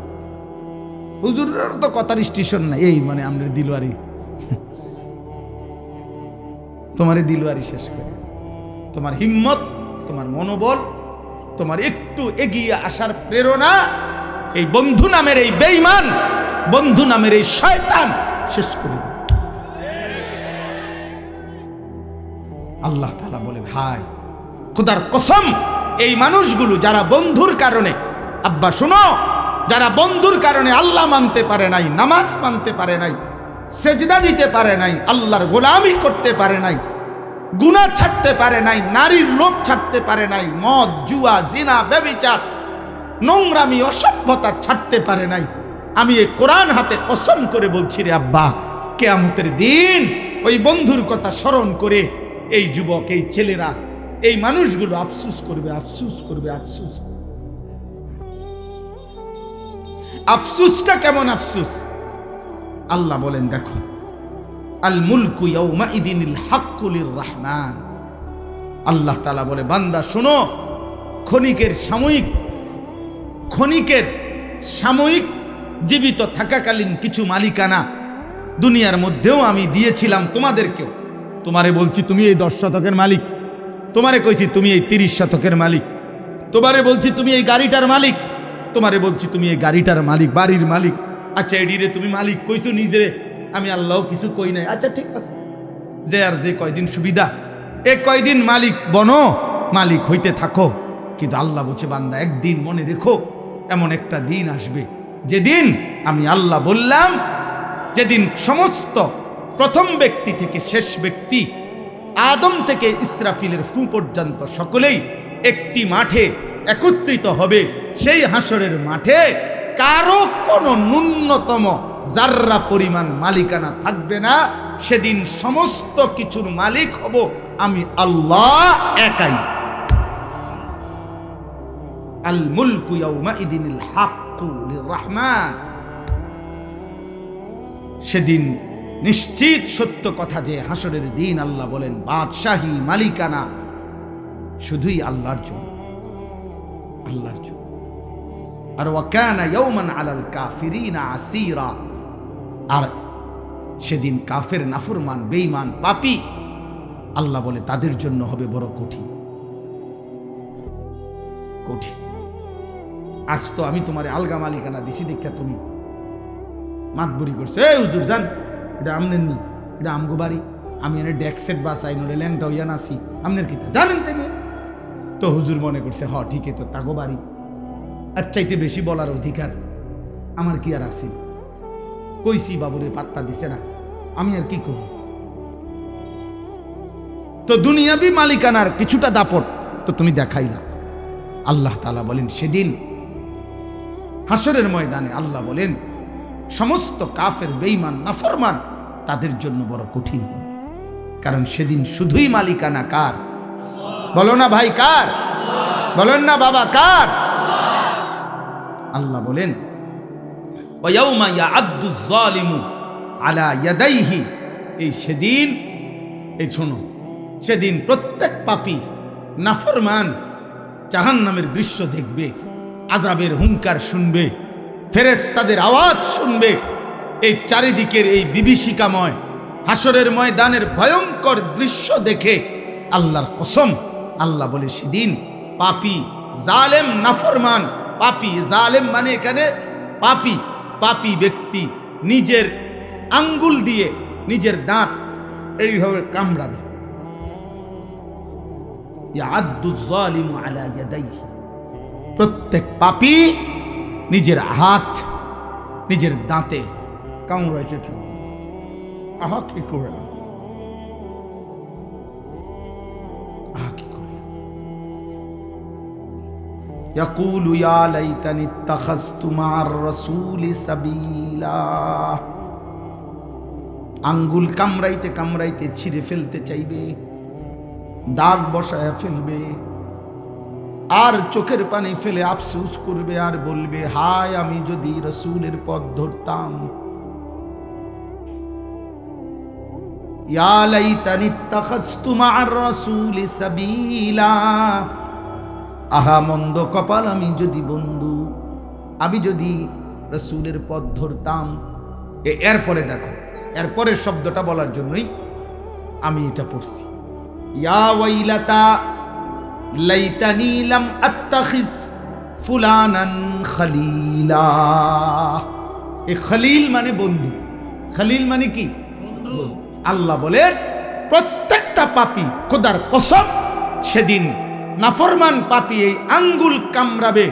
হুজুরের তো কথার স্টেশন নাই। এই মানে আমরা দিলওয়ারি, তোমার দিলওয়ারি শেষ করে, তোমার হিম্মত, তোমার মনোবল, তোমার একটু এগিয়ে আসার প্রেরণা এই বন্ধু নামের এই বেঈমান, বন্ধু নামের এই শয়তান শেষ করে দেবে। আল্লাহ তাআলা বলেন, হায় খোদার কসম, এই মানুষগুলো যারা বন্ধুর কারণে, আব্বা শুনো, যারা বন্ধুর কারণে আল্লাহ মানতে পারে নাই, নামাজ মানতে পারে নাই, সেজদা দিতে পারে নাই, আল্লাহর গোলামি করতে পারে নাই, গুনাহ ছাড়তে পারে নাই, নারীর লোভ ছাড়তে পারে নাই, মদ জুয়া জিনা ব্যভিচার নোংরামি অসভ্যতা ছাড়তে পারে নাই, আমি এই কোরআন হাতে কসম করে বলছি রে আব্বা, কিয়ামতের দিন ওই বন্ধুর কথা স্মরণ করে এই যুবক, এই ছেলেরা, এই মানুষগুলো আফসোস করবে, আফসোস করবে, আফসোস। আফসোসটা কেমন আফসোস? আল্লাহ বলেন, দেখো, আল মুলকু ইয়াউমাইদিনিল হাক্কু লির রহমান। আল্লাহ তাআলা বলে, বান্দা শোনো, ক্ষণিকের সাময়িক জীবিত থাকাকালীন কিছু মালিকানা দুনিয়ার মধ্যেও আমি দিয়েছিলাম তোমাদেরকেও। তোমারে বলছি তুমি এই 10 শতকের মালিক, তোমারে কইছি তুমি এই 30 শতকের মালিক, তোমারে বলছি তুমি এই গাড়িটার মালিক, তোমারে বলছি তুমি এই গাড়িটার মালিক, বাড়ির মালিক। আচ্ছা এডিরে তুমি মালিক কইছো নিজেরে, আমি আল্লাহ কিছু কই নাই। আচ্ছা ঠিক আছে, যে আর যে কয়দিন সুবিধা, এ কয়দিন মালিক বনো, মালিক হইতে থাকো। কিন্তু আল্লাহ বলছে, বান্দা একদিন মনে রেখো, এমন একটা দিন আসবে যেদিন আমি আল্লাহ বললাম, যেদিন সমস্ত প্রথম ব্যক্তি থেকে শেষ ব্যক্তি, আদম থেকে ইসরাফিলের ফু পর্যন্ত সকলেই একটি মাঠে একত্রিত হবে। সেই হাসরের মাঠে কারো কোনো ন্যূনতম জাররা পরিমাণ মালিকানা থাকবে না। সেদিন সমস্ত কিছুর মালিক হব আমি আল্লাহ একাই। আল মুলকু ইয়াউমাইদিনিল হাক্কু লির রহমান। সেদিন নিশ্চিত সত্য কথা যে হাসরের দিন আল্লাহ বলেন, বাদশাহী মালিকানা শুধুই আল্লাহর জন্য, আল্লাহর জন্য। আর ওয়াকানা ইয়াওমান আলাল কাফিরিনা আসীরা। আর সেদিন কাফের, নাফরমান, বেঈমান, পাপী, আল্লাহ বলে তাদের জন্য হবে বড় কঠিন, কঠিন। আজ তো আমি তোমারে আলগা মালিকানা দিছি দেখা তুমি মাতবুরি করছো, এই হুজুর জান এটা আমনের নি, এটা আমগো বাড়ি, আমি এনে ডেকসেট বাসাই নলে ল্যাংটা হইয়া নাসি, আমনের কি জানেন তুমি? তো হুজুর মনে করছে, হ ঠিকই তো তাগো বাড়ি, আর চাইতে বেশি বলার অধিকার আমার কি আর আছে? কইছি বাবুরে পাত্তা দিছে না, আমি আর কি করি? তো দুনিয়াবি মালিকানার কিছুটা দাপট তো তুমি দেখাইলা। আল্লাহ তাআলা বলেন, সেদিন হাসরের ময়দানে আল্লাহ বলেন, সমস্ত কাফের, বেঈমান, নাফরমান তাদের জন্য বড় কঠিন। কারণ সেদিন শুধুই মালিকানা কার? বলো না ভাই কার? বলেন না বাবা কার? আল্লাহ বলেন, ওয়ায়াউমা ইয়াআদ্দু যালিমু আলা ইয়াদাইহি। এই সেদিন, এই শোনো, সেদিন প্রত্যেক পাপী, নাফরমান জাহান্নামের দৃশ্য দেখবে, আযাবের হুঙ্কার শুনবে, ফেরেশতাদের আওয়াজ শুনবে। এই চারিদিকের এই বিভীষিকাময় হাসরের ময়দানের ভয়ঙ্কর দৃশ্য দেখে আল্লাহর কসম, আল্লাহ বলে সেদিন পাপী, জালেম, নাফরমান, পাপী, জালেম মানে এখানে পাপী, পাপী ব্যক্তি নিজের আঙ্গুল দিয়ে নিজের দাঁত এইভাবে কামড়াবে। ইয়াআদ্দু যালিমু আলা ইয়াদাইহি। প্রত্যেক পাপী নিজের হাত নিজের দাঁতে কামড়াইতে থাকবে। আহা কি করে, আহা কি করে। ইয়াকুলু ইয়া লাইতানি ইত্তাখাযতু মা'আর রাসূলি সাবিলা। আঙ্গুল কামড়াইতে কামড়াইতে ছিঁড়ে ফেলতে চাইবে, দাগ বসায় ফেলবে, আর চোখের পানি ফেলে আফসোস করবে, আর বলবে, হায় আমি যদি রাসূলের পথ ধরতাম। ইয়া লাইতানি ইত্তাখাযতু মা'আর রাসূলি সাবিলা, আহা মন্দ কপাল আমি যদি বন্ধু, আমি যদি রাসূলের পথ ধরতাম। এরপরে দেখো, এরপরের শব্দটা বলার জন্যই আমি এটা পড়ছি। ইয়া ওয়াইলাতা লাইতানি লাম আত্তাখিজ ফুলানান খলিলা। এ খলিল মানে বন্ধু, খলিল মানে কি? আল্লাহ বলেন প্রত্যেকটা পাপী, খোদার কসম, সেদিন নাফরমান পাপী এই আঙ্গুল কামড়াবে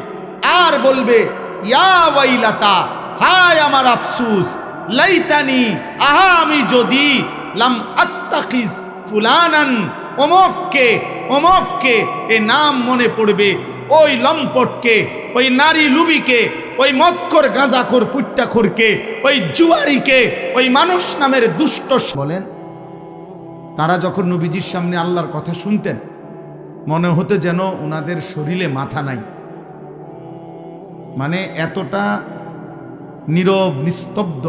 আর বলবে ইয়া ওয়াইলাতা, হায় আমার আফসুস, লাইতানি, আহা আমি যদি, লাম আত্তাখিজ ফুলানান, অমককে, অমককে, এ নাম মনে পড়বে, ওই লম্পটকে, ওই নারী লুবিকে, ওই মদখোর গাঁজাখোর ফুট্টাখোরকে, ওই জুয়ারিকে, ওই মানুষ নামের দুষ্ট। বলেন তারা যখন নবীজির সামনে আল্লাহর কথা শুনতেন মনে হতো যেন ওনাদের শরীরে মাথা নাই, মানে এতটা নীরব নিস্তব্ধ,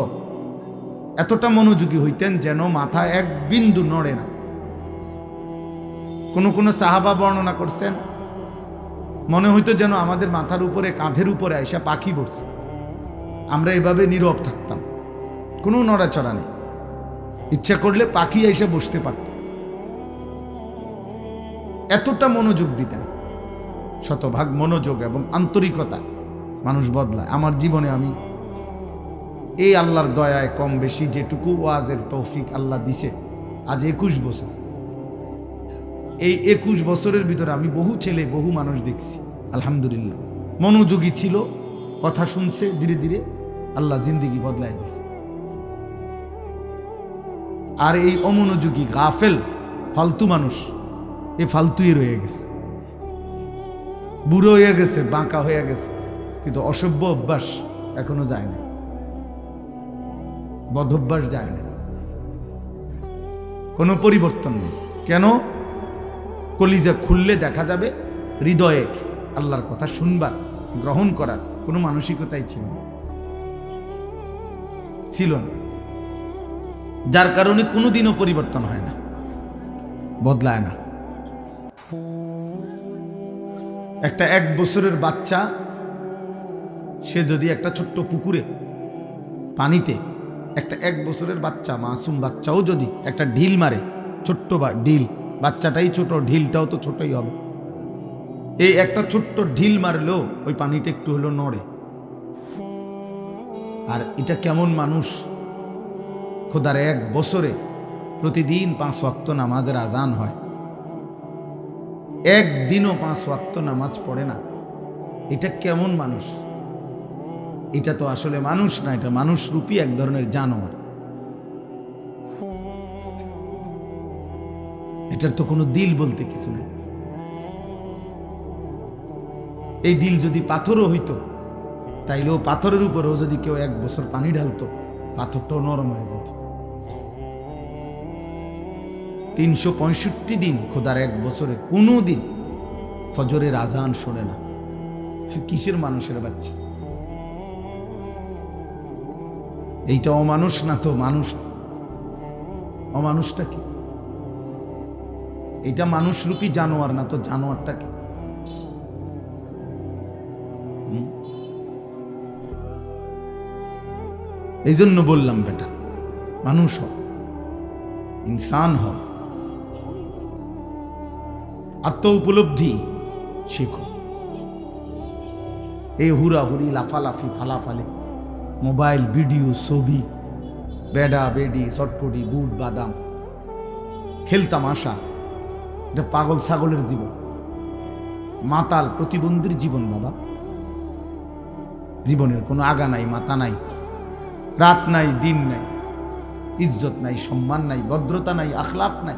এতটা মনোযোগী হইতেন যেন মাথা এক বিন্দু নড়ে না। কোন কোন সাহাবা বর্ণনা করছেন মনে হইতো যেন আমাদের মাথার উপরে, কাঁধের উপরে আইসা পাখি বসছে, আমরা এভাবে নীরব থাকতাম, কোনো নড়াচড়া নেই। ইচ্ছা করলে পাখি এসে বসতে পারত, এতটা মনোযোগ দিতেন। শতভাগ মনোযোগ এবং আন্তরিকতা মানুষ বদলায়। আমার জীবনে আমি এই আল্লাহর দয়ায় কম বেশি যেটুকু ওয়াজের তৌফিক আল্লাহ দিছে, আজ 21 বছর, এই 21 বছরের ভিতরে আমি বহু ছেলে, বহু মানুষ দেখছি আলহামদুলিল্লাহ, মনোযোগী ছিল, কথা শুনছে, ধীরে ধীরে আল্লাহ জিন্দেগি বদলাই দিছে। আর এই অমনোযোগী গাফেল ফালতু মানুষ, এ ফালতুই রয়ে গেছে, বুড়ো হয়ে গেছে, বাঁকা হয়ে গেছে, কিন্তু অসভ্য অভ্যাস এখনো যায় না, বদভ্যাস যায় না, কোনো পরিবর্তন নেই। কেন? কলিজা খুললে দেখা যাবে হৃদয়ে আল্লাহর কথা শুনবার, গ্রহণ করার কোনো মানসিকতাই ছিল না, যার কারণে কোনোদিনও পরিবর্তন হয় না, বদলায় না। একটা 1 বছরের বাচ্চা সে যদি একটা ছোট্ট পুকুরে পানিতে, একটা 1 বছরের বাচ্চা, মাসুম বাচ্চাও যদি একটা ঢিল মারে, ছোট্ট ঢিল, বাচ্চাটাই ছোট, ঢিলটাও তো ছোটই হবে, এই একটা ছোট্ট ঢিল মারলেও ওই পানিটা একটু হলো নড়ে। আর এটা কেমন মানুষ, খোদার 1 বছরে প্রতিদিন 5 ওয়াক্ত নামাজের আজান হয়, একদিনও 5 ওয়াক্ত নামাজ পড়ে না, এটা কেমন মানুষ? এটা তো আসলে মানুষ না, এটা মানুষ রূপী এক ধরনের জানোয়ার। এটার তো কোনো দিল বলতে কিছু নেই। এই দিল যদি পাথরও হইতো তাইলেও পাথরের উপরেও যদি কেউ 1 বছর পানি ঢালতো, পাথরটাও নরম হয়ে যেত। 365 দিন খোদার 1 বছরে কোনো দিন ফজরের আজান শোনে না, সে কিসের মানুষের বাচ্চা? এইটা অমানুষ না তো মানুষ? অমানুষটা কি? এটা মানুষরূপী জানোয়ার না তো জানোয়ারটা কি? এই জন্য বললাম বেটা, মানুষ হ, ইনসান হ, আত্ম উপলব্ধি শেখো। এই হুড়াহুড়ি, লাফালাফি, ফালাফালি, মোবাইল, ভিডিও, ছবি, বেডা বেডি, চটপটি, বুট বাদাম, খেলতামাশা, এটা পাগল ছাগলের জীবন, মাতাল প্রতিবন্ধীর জীবন। বাবা, জীবনের কোনো আগা নাই, মাথা নাই, রাত নাই, দিন নাই, ইজ্জত নাই, সম্মান নাই, ভদ্রতা নাই, আখলাক নাই,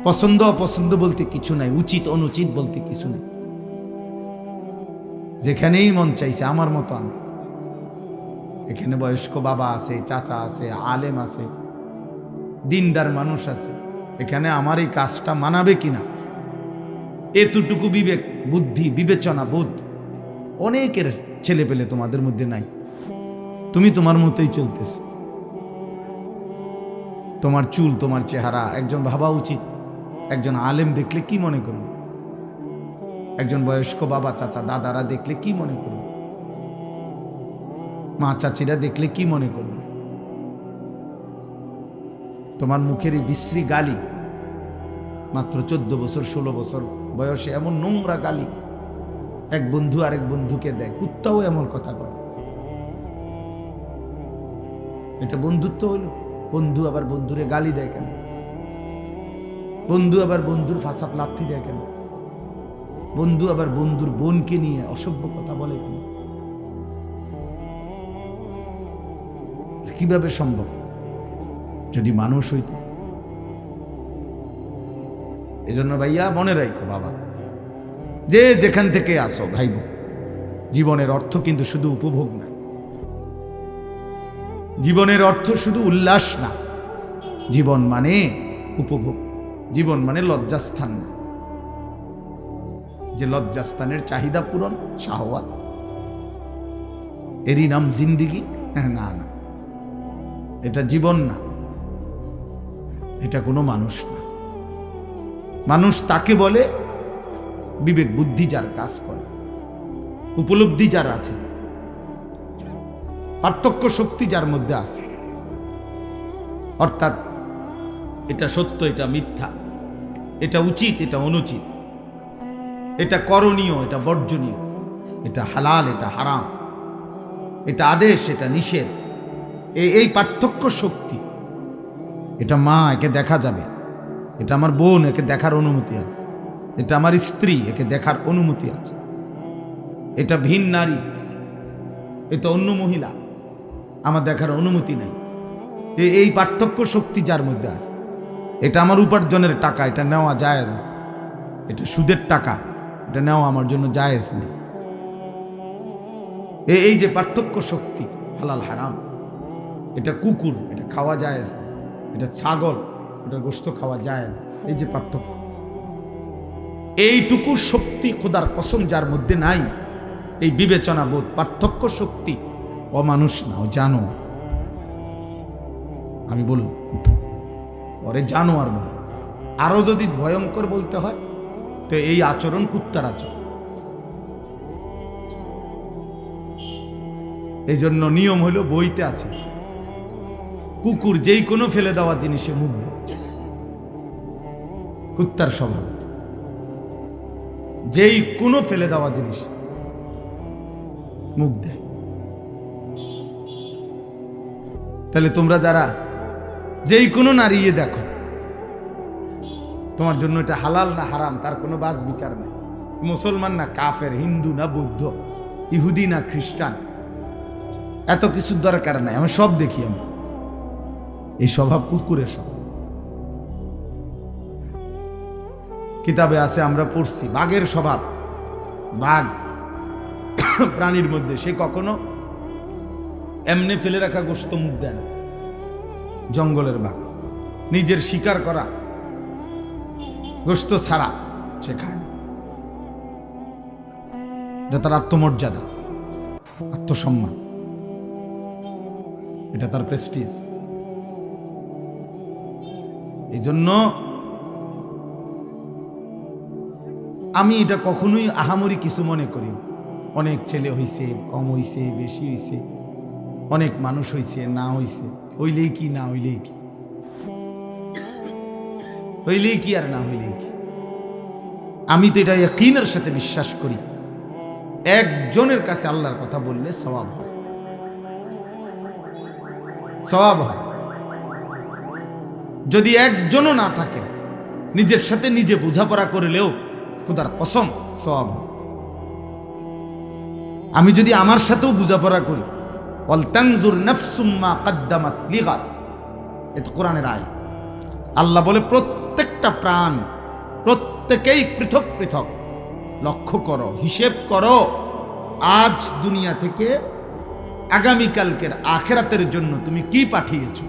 পছন্দ অপছন্দ বলতে কিছু নাই, উচিত অনুচিত বলতে কিছু নাই। যেখানেই মন চাইছে আমার মতো আমি, এখানে বয়স্ক বাবা আছে, চাচা আছে, আলেম আছে, দিনদার মানুষ আছে, এখানে আমার এই কাজটা মানাবে কিনা এতটুকু বিবেক, বুদ্ধি, বিবেচনা বোধ অনেকের ছেলে পেলে তোমাদের মধ্যে নাই। তুমি তোমার মতোই চলতেছ, তোমার চুল, তোমার চেহারা, একজন ভাবা উচিত একজন আলেম দেখলে কি মনে করবে, একজন বয়স্ক বাবা চাচা দাদারা দেখলে কি মনে করবে, মা চাচিরা দেখলে কি মনে করবে। তোমার মুখের এই বিশ্রী গালি, মাত্র 14 বছর 16 বছর বয়সে এমন নোংরা গালি এক বন্ধু আরেক বন্ধুকে দেয়, কুত্তাও এমন কথা কয়। এটা বন্ধুত্ব হইল? বন্ধু আবার বন্ধুরে গালি দেয় কেন? বন্ধু আবার বন্ধুর ফাঁসাত লাথি দেয় কেন? বন্ধু আবার বন্ধুর বোনকে নিয়ে অসভ্য কথা বলে কেন? কিভাবে সম্ভব? যদি মানুষ হইত। এজন্য ভাইয়া মনে রাখো বাবা, যে যেখান থেকে আসো ভাইব, জীবনের অর্থ কিন্তু শুধু উপভোগ না, জীবনের অর্থ শুধু উল্লাস না, জীবন মানে উপভোগ, জীবন মানে লজ্জাস্থান না, যে লজ্জাস্থানের চাহিদা পূরণ শাহওয়াত, এরই নাম জিন্দিগি? না না, এটা জীবন না, এটা কোনো মানুষ না। মানুষ তাকে বলে বিবেক বুদ্ধি যার কাজ করে, উপলব্ধি যার আছে, পার্থক্য শক্তি যার মধ্যে আছে, অর্থাৎ এটা সত্য, এটা মিথ্যা, এটা উচিত, এটা অনুচিত, এটা করণীয়, এটা বর্জনীয়, এটা হালাল, এটা হারাম, এটা আদেশ, এটা নিষেধ, এই পার্থক্য শক্তি। এটা মা, একে দেখা যাবে, এটা আমার বোন, একে দেখার অনুমতি আছে, এটা আমার স্ত্রী, একে দেখার অনুমতি আছে, এটা ভিন নারী, এটা অন্য মহিলা, আমার দেখার অনুমতি নাই। এই পার্থক্য শক্তি যার মধ্যে আছে। এটা আমার উপার্জনের টাকা, এটা নেওয়া জায়েজ আছে, এটা সুদের টাকা, এটা নেওয়া আমার জন্য জায়েজ নেই। এই যে পার্থক্য শক্তি, হালাল হারাম, এটা কুকুর, এটা খাওয়া জায়েজ, এটা ছাগল, এটা গোশত খাওয়া জায়েজ, এই যে পার্থক্য, এইটুকু শক্তি খোদার কসম যার মধ্যে নাই, এই বিবেচনা বোধ, পার্থক্য শক্তি, অমানুষ না, ও জানোয়ার। আমি বলল ওরে জানোয়ার বল, আরো যদি ভয়ঙ্কর বলতে হয় তো এই আচরণ কুত্তার আচরণ। এই জন্য নিয়ম হলো, বইতে আছে, কুকুর যেই কোনো ফেলে দেওয়া জিনিসে মুখ দেয়, কুত্তার স্বভাব, যেই কোনো ফেলে দেওয়া জিনিস মুখ দেয়। তাহলে তোমরা যারা যেই কোনো নারী দেখো, তোমার জন্য এটা হালাল না হারাম তার কোনো বাস বিচার নেই। মুসলমান না কাফের, হিন্দু না বৌদ্ধ, ইহুদি না খ্রিস্টান, এত কিছুর দরকার নাই, আমি সব দেখি। আমি এই স্বভাব কুকুরের স্বভাব। কিতাবে আছে, আমরা পড়ছি, বাঘের স্বভাব। বাঘ প্রাণীর মধ্যে সে কখনো এমনি ফেলে রাখা গোশত মুখ দেয় না। জঙ্গলের বাঘ নিজের শিকার করা গোশত ছাড়া সে খায় না। এটা তার আত্মমর্যাদা, আত্মসম্মান, এটা তার প্রেস্টিজ। এই জন্য আমি এটা কখনোই আহামরি কিছু মনে করি। অনেক ছেলে হইছে, কম হইছে, বেশি হইছে, অনেক মানুষ হইছে, না হইছে, হইলেই কি না হইলেই কি, হইলেই কি আর না হইলেই কি। আমি তো এটা ইয়াকিনের সাথে বিশ্বাস করি, একজনের কাছে আল্লাহর কথা বললে সওয়াব হয়, সওয়াব হয়। যদি একজনও না থাকে, নিজের সাথে নিজে বোঝাপড়া করলেও খোদার কসম সওয়াব হয়। আমি যদি আমার সাথেও বোঝাপড়া করি, ওয়াল তানজুর নাফসুম মা কদ্দামাত লিগাদ, এটা কোরআনের আয়াত। আল্লাহ বলে প্রত্যেকটা প্রাণ, প্রত্যেকেই পৃথক পৃথক লক্ষ্য করো, হিসেব করো, আজ দুনিয়া থেকে আগামীকালকের আখিরাতের জন্য তুমি কি পাঠিয়েছো,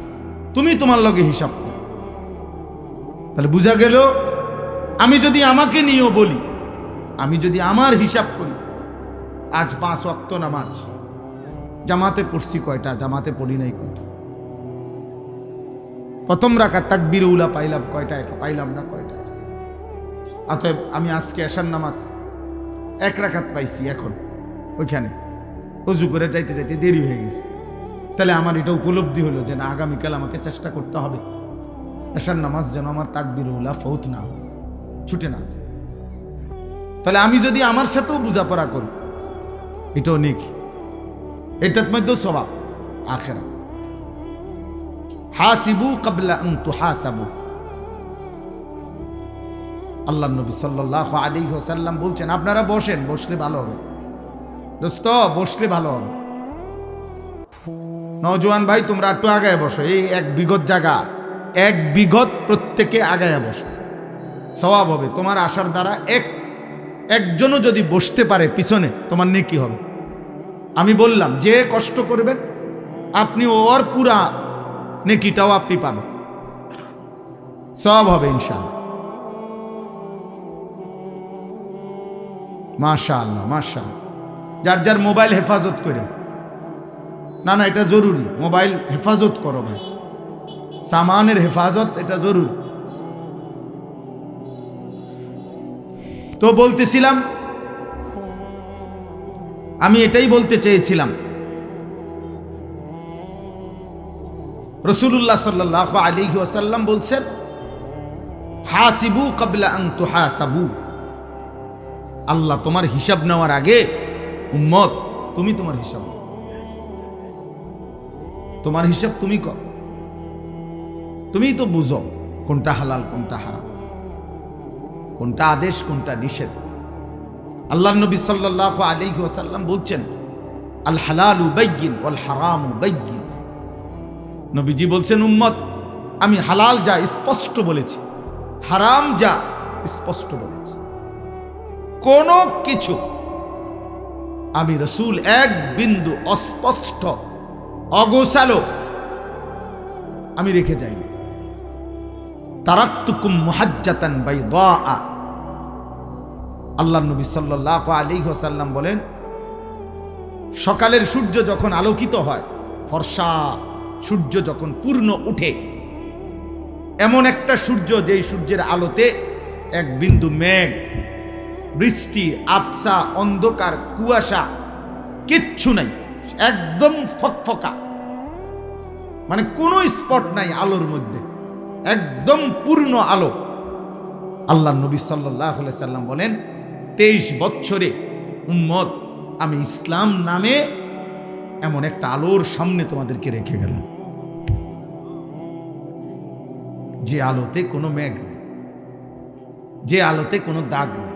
তুমি তোমার লগে হিসাব করো। তাহলে বোঝা গেল, আমি যদি আমাকে নিয়েও বলি, আমি যদি আমার হিসাব করি, আজ 5 ওয়াক্ত নামাজ জামাতে পড়ছি কয়টা, জামাতে পড়ি নাই কয়টা, প্রথম রাকাত তাকবীর উলা পাইলাম কয়টা, পাইলাম না কয়টা। অতএব আমি আজকে এশার নামাজ 1 রাকাত পাইছি, এখন ওইখানে ওযু করে যাইতে যাইতে দেরি হয়ে গেছে। তাহলে আমার এটা উপলব্ধি হলো যে না, আগামীকাল আমাকে চেষ্টা করতে হবে এশার নামাজ যেন আমার তাকবীর উলা ফৌত না হয়, ছুটে না যায়। তাহলে আমি যদি আমার সাথেও বোঝাপড়া করি, এটাও নেকি, এটার মধ্যেও সওয়াব আখিরাত। হাসিবু ক্বাবলা আন তুহাসাবু। আল্লাহর নবী সাল্লাল্লাহু আলাইহি ওয়াসাল্লাম বলছেন, আপনারা বসেন, বসলে ভালো হবে দোস্ত, বসলে ভালো হবে। নওজোয়ান ভাই তোমরা একটু আগায় বসো, এই 1 বিঘত জায়গা, 1 বিঘত প্রত্যেকে আগায় বসো, সওয়াব হবে। তোমার আসার দ্বারা একজনও যদি বসতে পারে পিছনে, তোমার নেকি হবে। আমি বললাম যে কষ্ট করবেন আপনি ওর পুরা নেকিটাও আপনি পাবেন, সওয়াব হবে ইনশাআল্লাহ। মাশাআল্লাহ মাশাআল্লাহ। যার যার মোবাইল হেফাজত করেন, না না এটা জরুরি, মোবাইল হেফাজত করো ভাই, সামানের হেফাজত এটা জরুরি। তো বলতেছিলাম, আমি এটাই বলতে চেয়েছিলাম, রাসূলুল্লাহ সাল্লাল্লাহু আলাইহি ওয়াসাল্লাম বলছেন, হাসিবু ক্বাবলা আন তুহাসাবু। আল্লাহ তোমার হিসাব নেওয়ার আগে উম্মত তুমি তোমার হিসাব, তোমার হিসাব তুমি কর, তুমিই তো বুঝো কোনটা হালাল কোনটা হারাম, কোনটা আদেশ কোনটা নিষেধ। আল্লাহর নবী সাল্লাল্লাহু আলাইহি ওয়াসাল্লাম বলছেন, আল হালালু বাইয়িন ওয়াল হারামু বাইয়িন। নবীজি বলছেন, উম্মত আমি হালাল যা স্পষ্ট বলেছি, হারাম যা স্পষ্ট বলেছি, কোন কিছু আমি রাসূল 1 বিন্দু অস্পষ্ট অগোছালো আমি রেখে যাইনি। তারাকতুকুম মুহাজ্জাতান বাইদা। আল্লাহর নবী সাল্লাল্লাহু আলাইহি ওয়াসাল্লাম বলেন, সকালের সূর্য যখন আলোকিত হয়, ফর্সা সূর্য যখন পূর্ণ উঠে, এমন একটা সূর্য যেই সূর্যের আলোতে 1 বিন্দু মেঘ, বৃষ্টি, আবসা, অন্ধকার, কুয়াশা কিচ্ছু নাই, একদম ফকফকা, মানে কোনো স্পট নাই আলোর মধ্যে, একদম পূর্ণ আলো। আল্লাহর নবী সাল্লাল্লাহু আলাইহি সাল্লাম বলেন, 23 বছরে উম্মত আমি ইসলাম নামে এমন একটা আলোর সামনে তোমাদেরকে রেখে গেলাম, যে আলোতে কোনো মেঘ নেই, যে আলোতে কোনো দাগ নেই,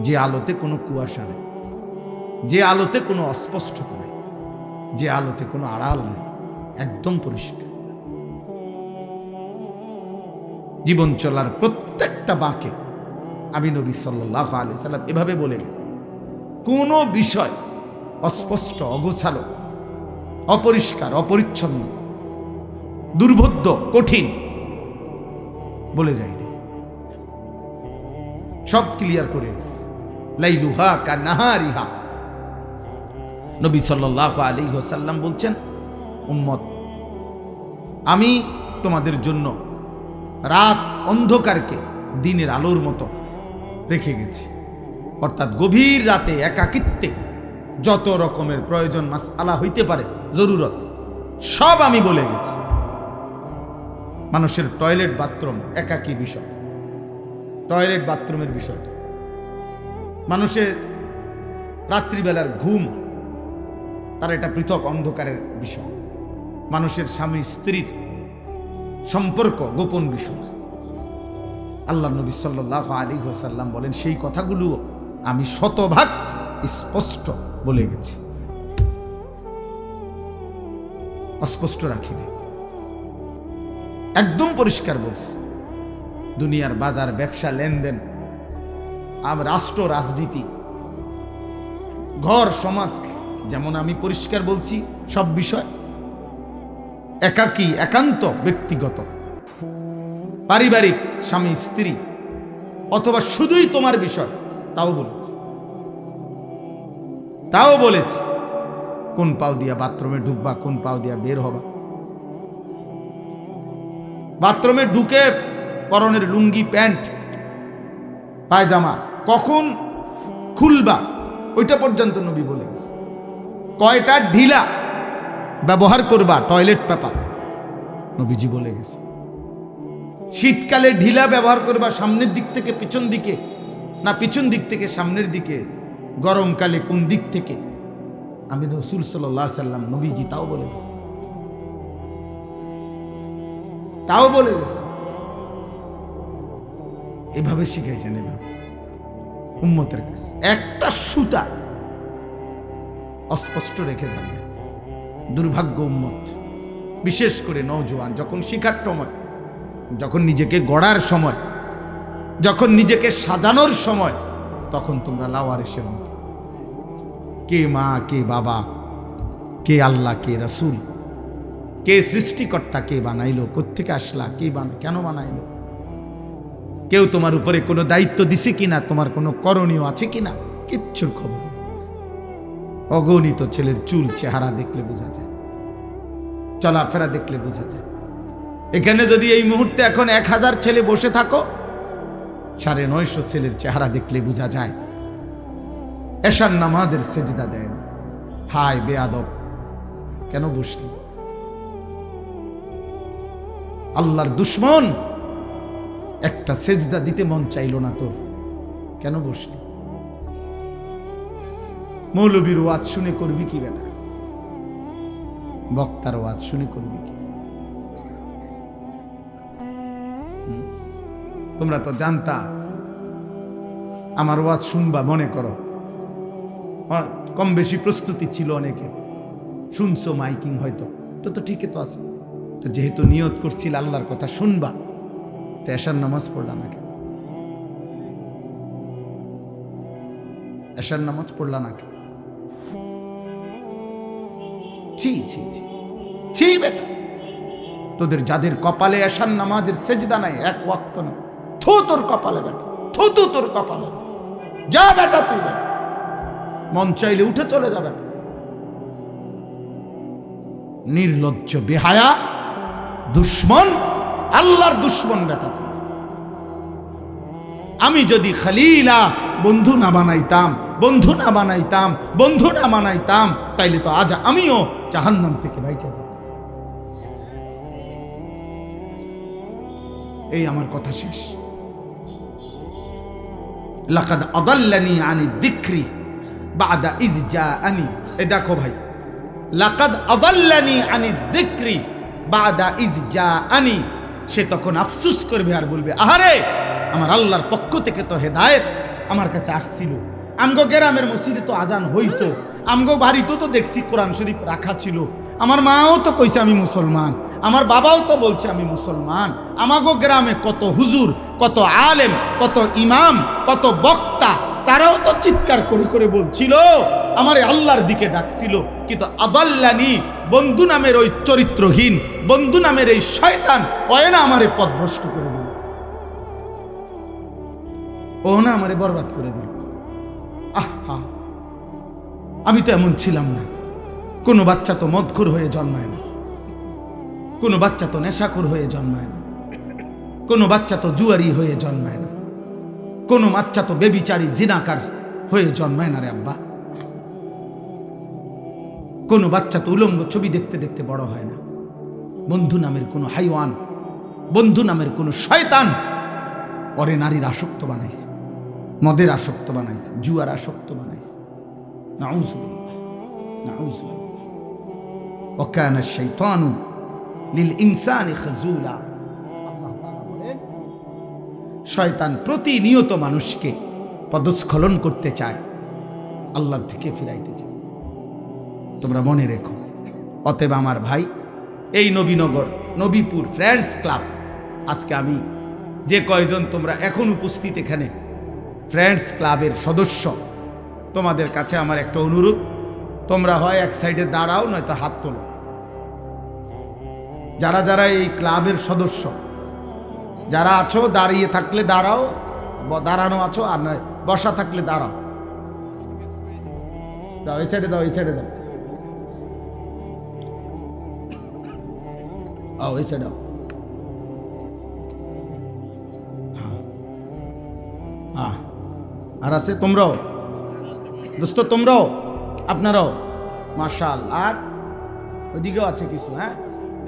যে আলোতে কোনো কুয়াশা নেই, যে আলোতে কোনো অস্পষ্টতা নেই, যে আলোতে কোনো আড়াল নেই, একদম পরিষ্কার। জীবন চলার প্রত্যেকটা বাঁকে আমি নবী সাল্লাল্লাহু আলাইহি সাল্লাম এভাবে বলে গেছি, কোনো বিষয় অস্পষ্ট, অগোছালো, অপরিষ্কার, অপরিচ্ছন্ন, দুর্বোধ্য, কঠিন বলে যায়নি, সব ক্লিয়ার করে গেছে। লাইলুহা কান্নাহারিহা। নবী সাল্লাল্লাহু আলাইহি ওয়াসাল্লাম বলছেন, উম্মত আমি তোমাদের জন্য রাত অন্ধকারকে দিনের আলোর মতো রেখে গেছি। অর্থাৎ গভীর রাতে একাকিত্বে যত রকমের প্রয়োজন মাসআলা হইতে পারে, জরুরত, সব আমি বলে গেছি। মানুষের টয়লেট বাথরুম একাকী বিষয়, টয়লেট বাথরুমের বিষয়টা, মানুষের রাত্রিবেলার ঘুম তার এটা পৃথক অন্ধকারের বিষয়, মানুষের স্বামী স্ত্রীর সম্পর্ক গোপন বিষয়। আল্লাহ নবী সাল্লাল্লাহু আলাইহি ওয়াসাল্লাম বলেন, সেই কথাগুলো আমি শতভাগ স্পষ্ট বলে গেছি, অস্পষ্ট রাখিনি, একদম পরিষ্কার বলছি। দুনিয়ার বাজার, ব্যবসা, লেনদেন, রাষ্ট্র, রাজনীতি, ঘর, সমাজ, যেমন আমি পরিষ্কার বলছি সব বিষয়, একাকী, একান্ত, ব্যক্তিগত, পারিবারিক, স্বামী স্ত্রী, অথবা শুধুই তোমার বিষয়, তাও বলেছি কোন পাও দিয়া বাথরুমে ঢুকবা, কোন পাও দিয়া বের হবা, বাথরুমে ঢুকে পরনের লুঙ্গি প্যান্ট পায়জামা কখন খুলবা ওইটা পর্যন্ত নবী বলে গেছে। কয়টা ঢিলা ব্যবহার করবা টয়লেট পেপার নবীজি বলে গেছে। শীতকালে ঢিলা ব্যবহার করবা সামনের দিক থেকে পিছন দিকে, না পিছন দিক থেকে সামনের দিকে, গরমকালে কোন দিক থেকে, আমি রাসূল সাল্লাল্লাহু আলাইহি সাল্লাম নবীজি তাও বলে গেছে, তাও বলে গেছে। এভাবে শিখাইছেন, এভাবে উম্মতের কাছে একটা সুতা অস্পষ্ট রেখে যাবে। দুর্ভাগ্য উম্মত, বিশেষ করে নওজোয়ান, যখন শিখার সময়, যখন নিজেকে গড়ার সময়, যখন নিজেকে সাজানোর সময়, তখন তোমরা লাওয়ারিসের মতো। কে মা, কে বাবা, কে আল্লাহ, কে রাসূল, কে সৃষ্টিকর্তা, কে বানাইলো, কোত্থেকে আসলা, কে কেন বানাইলো, কেউ তোমার উপরে কোনো দায়িত্ব দিছে কিনা, তোমার কোনো করণীয় আছে কিনা, কিচ্ছুর খবর। অগণিত ছেলের চুল চেহারা দেখলে বোঝা যায়, চলাফেরা দেখলে বোঝা যায়। এখানে যদি এই মুহূর্তে এখন 1000 ছেলে বসে থাকো, 950 ছেলের চেহারা দেখলে বোঝা যায়। এশার নামাজের সেজদা দেন, হায় বেয়াদব, কেন বসলি? আল্লাহর দুশ্মন, একটা সেজদা দিতে মন চাইল না তোর, কেন বসলি? মৌলবীর ওয়াজ শুনে করবি কি বেটা? বক্তার ওয়াজ শুনে করবি কি? তোমরা তো জানতা আমার ওয়াজ শুনবা, মনে করো কম বেশি প্রস্তুতি ছিল অনেকে, শুনছো মাইকিং হয়তো, তো ঠিকই তো আছে। তো যেহেতু নিয়ত করছিল আল্লাহর কথা শুনবা, তো এশার নামাজ পড়লা না কেন? এশার নামাজ পড়লা না কেন? ছি ছি ছি ছি বেটা, তোদের যাদের কপালে এশার নামাজের সেজদা নাই, এক ওয়াক্ত না, থু তোর কপালে বেটা, থু তোর কপালে, যা বেটা তুই বেটা, মন চাইলে উঠে চলে যাবে। নির্লজ্জ, বেহায়া, দুশ্মন, আল্লাহর দুশ্মন বেটা তুই। আমি যদি খলিলা বন্ধু না বানাইতাম, বন্ধু না বানাইতাম, বন্ধু না বানাইতাম, তাইলে তো আজ আমিও জাহান্নাম থেকে বাইচা যেতাম। এই আমার কথা শেষ। লাকাদ আদাল্লানি আনি যিকরি বাদা ইজ জাআনি। এই দেখো ভাই, লাকাদ আদাল্লানি আনি যিকরি বাদা ইজ জাআনি। সে তখন আফসোস করবে আর বলবে, আহারে, আমার আল্লাহর পক্ষ থেকে তো হেদায়েত আমার কাছে আসছিল। আমগো গ্রামের মসজিদে তো আজান হইতো, আমগো বাড়িতেও তো দেখছি কোরআন শরীফ রাখা ছিল, আমার মাও তো কইছে আমি মুসলমান, আমার বাবাও তো বলছে আমি মুসলমান, আমাগো গ্রামে কত হুজুর, কত আলেম, কত ইমাম, কত বক্তা, তারাও তো চিৎকার করে করে বলছিল, আমার আল্লাহর দিকে ডাকছিল। কিন্তু আদাল্লানি, বন্ধু নামের ওই চরিত্রহীন, বন্ধু নামের এই শয়তান, ওই না আমারে পথভ্রষ্ট করে দিল, ও না আমারে বরবাদ করে দিল। আহা, আমি তো এমন ছিলাম না। কোনো বাচ্চা তো মদখোর হয়ে জন্মায় না, কোনো বাচ্চা তো নেশাখোর হয়ে জন্মায় না, কোনো বাচ্চা তো জুয়ারি হয়ে জন্মায় না, কোনো বাচ্চা তো বেবিচারী জিনাকার হয়ে জন্মায় না রে আব্বা। কোনো বাচ্চা তো উলঙ্গ ছবি দেখতে দেখতে বড় হয় না। বন্ধু নামের কোনো হাইওয়ান, বন্ধু নামের কোনো শয়তান ওরে নারীর আসক্ত বানাইছে, মদের আসক্ত বানাইছে, জুয়ার আসক্ত বানাইছে। নাউযুবিল্লাহ, নাউযুবিল্লাহ। ওয়া কানা আশ-শাইতানু লিল ইনসানি খাযুলা। আল্লাহ তাআলা বলেন, শয়তান প্রতিনিয়ত মানুষকে পদস্খলন করতে চায়, আল্লাহর থেকে ফিরাইতে চায়। তোমরা মনে রেখো। অতএব আমার ভাই, এই নবীনগর, নবীপুর ফ্রেন্ডস ক্লাব, আজকে আমি যে কয়জন তোমরা এখন উপস্থিত এখানে ফ্রেন্ডস ক্লাবের সদস্য, তোমাদের কাছে আমার একটা অনুরোধ, তোমরা হয় এক সাইডে দাঁড়াও, নয়তো হাত তোলো। যারা যারা এই ক্লাবের সদস্য, যারা আছো, দাঁড়িয়ে থাকলে দাঁড়াও, দাঁড়ানো আছো, আর নয় বসা থাকলে দাঁড়াও। দাও, এই সাইডে দাও, এই সাইডে দাও, এই সাইডে দাও। আর আছে তোমরাও দোস্ত, তোমরাও, আপনারাও মাশাআল্লাহ। আর ওইদিকেও আছে কিছু, হ্যাঁ,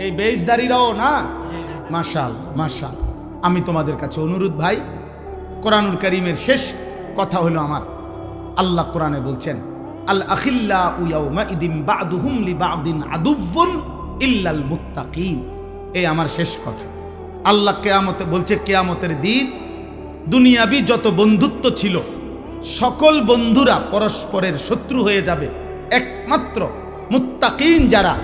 এই বেজদারিরাও না, মাশাআল্লাহ মাশাআল্লাহ। আমি তোমাদের কাছে অনুরোধ ভাই, কোরআনুল কারীমের শেষ কথা হলো আমার, আল্লাহ কোরআনে বলছেন আল আখিল্লাউ ইয়াউমা ইদিন বা'দুহুম লিবা'দিন আদুউন ইল্লাল মুত্তাকিন। এই আমার শেষ কথা। আল্লাহ কিয়ামতে বলছে, কিয়ামতের দিন দুনিয়াবি যত বন্ধুত্ব ছিল সকল বন্ধুরা পরস্পরের শত্রু হয়ে যাবে, একমাত্র মুত্তাকিন যারা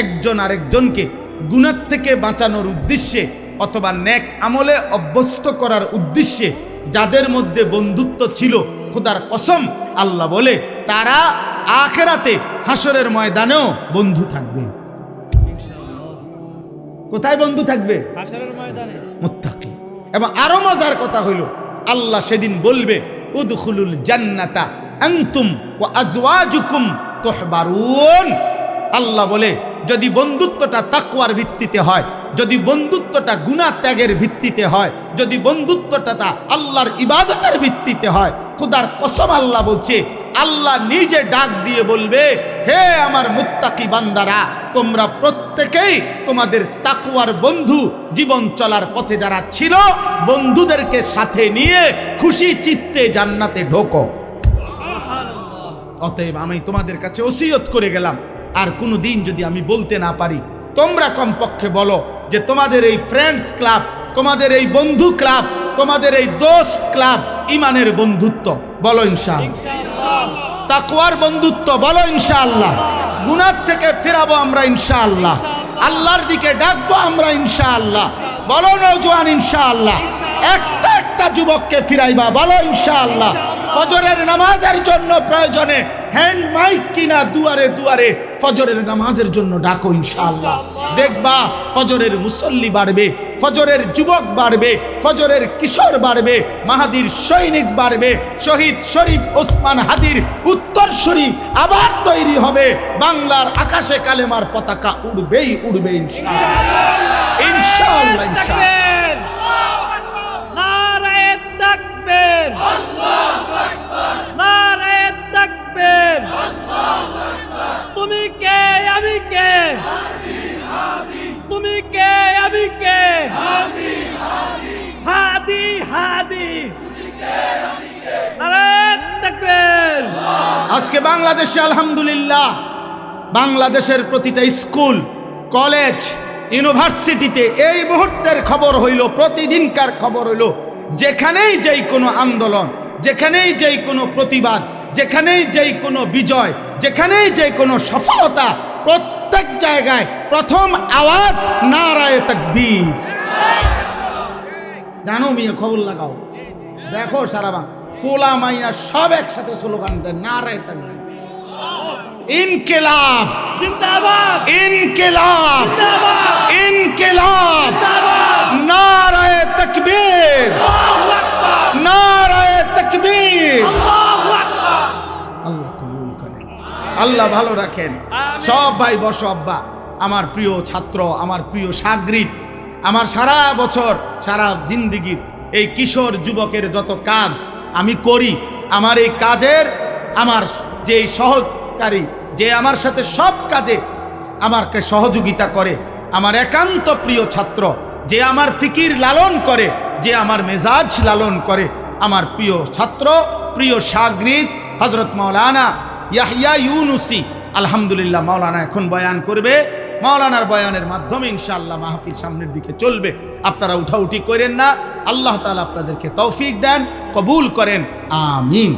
একজন আরেকজনকে গুনাহ থেকে বাঁচানোর উদ্দেশ্যে অথবা নেক আমলে অভ্যস্ত করার উদ্দেশ্যে যাদের মধ্যে বন্ধুত্ব ছিল, খোদার কসম আল্লাহ বলে তারা আখিরাতে হাসরের ময়দানেও বন্ধু থাকবে। কোথায় বন্ধু থাকবে? হাসরের ময়দানে, মুত্তাকি। এবং আরো মজার কথা হইল, আল্লাহ সেদিন বলবে উদখুলুল জান্নাতা আনতুম ওয়া আজওয়াজুকুম তুহবারুন। আল্লাহ বলে যদি বন্ধুত্বটা তাকওয়ার ভিত্তিতে হয়, যদি বন্ধুত্বটা গুনাহ ত্যাগের ভিত্তিতে হয়, যদি বন্ধুত্বটা আল্লাহর ইবাদতের ভিত্তিতে হয়, খোদার কসম আল্লাহ বলছে, আল্লাহ নিজে ডাক দিয়ে বলবে, হে আমার মুত্তাকি বান্দারা, তোমরা প্রত্যেকেই তোমাদের তাকওয়ার বন্ধু জীবন চলার পথে যারা ছিল, বন্ধুদেরকে সাথে নিয়ে খুশি চিত্তে জান্নাতে ঢোকো। অতএব আমি তোমাদের কাছে ওসিয়ত করে গেলাম, আর কোনো দিন যদি আমি বলতে না পারি, তোমরা কমপক্ষে বলো যে তোমাদের এই ফ্রেন্ডস ক্লাব, তোমাদের এই বন্ধু ক্লাব, তোমাদের এই দোস্ত ক্লাব ইমানের বন্ধুত্ব, বলো ইনশাআল্লাহ। তাকওয়ার বন্ধুত্ব, বলো ইনশাআল্লাহ। গুনাহ থেকে ফেরাবো আমরা ইনশাআল্লাহ, আল্লাহর দিকে ডাকবো আমরা ইনশাআল্লাহ, বলো নওজোয়ান ইনশাআল্লাহ। একটা একটা যুবককে ফিরাইবা, বলো ইনশাআল্লাহ। ফজরের নামাজের জন্য প্রয়োজনে হ্যান্ড মাইক কিনা দুয়ারে দুয়ারে ফজরের নামাজের জন্য ডাকো ইনশাআল্লাহ। দেখবা ফজরের মুসল্লি বাড়বে, ফজরের যুবক বাড়বে, ফজরের কিশোর বাড়বে, মাহাদির সৈনিক বাড়বে, শহীদ শরীফ ওসমান হাদির উত্তরসূরি আবার তৈরি হবে, বাংলার আকাশে কালেমার পতাকা উড়বেই উড়বে ইনশাআল্লাহ ইনশাআল্লাহ ইনশাআল্লাহ। নারায়ে তাকবীর, আল্লাহু আকবার, নারায়ে তাকবীর, আল্লাহু আকবার। তুমি কে আমি কে, তুমি কে আমি কে, হাদি হাদি, নারায়ে তাকবীর। আজকে বাংলাদেশে আলহামদুলিল্লাহ, বাংলাদেশের প্রতিটা স্কুল, কলেজ, ইউনিভার্সিটিতে এই মুহূর্তের খবর হইল, প্রতিদিনকার খবর হইল, যেখানেই যেই কোনো আন্দোলন, যেখানেই যেই কোনো প্রতিবাদ, যেখানেই যেই কোনো বিজয়, যেখানেই যেই কোনো সফলতা, প্রত্যেক জায়গায় প্রথম আওয়াজ নারায়ে তাকবীর। জানো মিয়া, খবর লাগাও, দেখো সারা ফোলা মাইয়া সব একসাথে স্লোগান দেন, নারায়ে তাকবীর। ইনকিলাব জিন্দাবাদ, ইনকিলাব জিন্দাবাদ, ইনকিলাব, জিন্দাবাদ, নারায়ে তাকবীর, আল্লাহু আকবার, নারায়ে তাকবীর। আল্লাহু আকবার। আল্লাহ কবুল করেন, আল্লাহ ভালো রাখেন। আমিন। সব ভাই বসো। আব্বা, আমার প্রিয় ছাত্র, আমার প্রিয় সাগরিদ, আমার সারা বছর সারা জিন্দিগির এই কিশোর যুবকের যত কাজ আমি করি, আমার এই কাজের আমার যে সহকারী, যে আমার সাথে সব কাজে আমাকে সহযোগিতা করে, আমার একান্ত প্রিয় ছাত্র, যে আমার ফিকির লালন করে, যে আমার মেজাজ লালন করে, আমার প্রিয় ছাত্র, প্রিয় সাগরিদ হযরত মাওলানা ইয়াহইয়া ইউনুসী। আলহামদুলিল্লাহ, মাওলানা এখন বয়ান করবে। মাওলানার বয়ানের মাধ্যমে ইনশাআল্লাহ মাহফিল সামনের দিকে চলবে। আপনারা উঠাউঠি করেন না। আল্লাহ তাআলা আপনাদেরকে তৌফিক দেন, কবুল করেন, আমিন।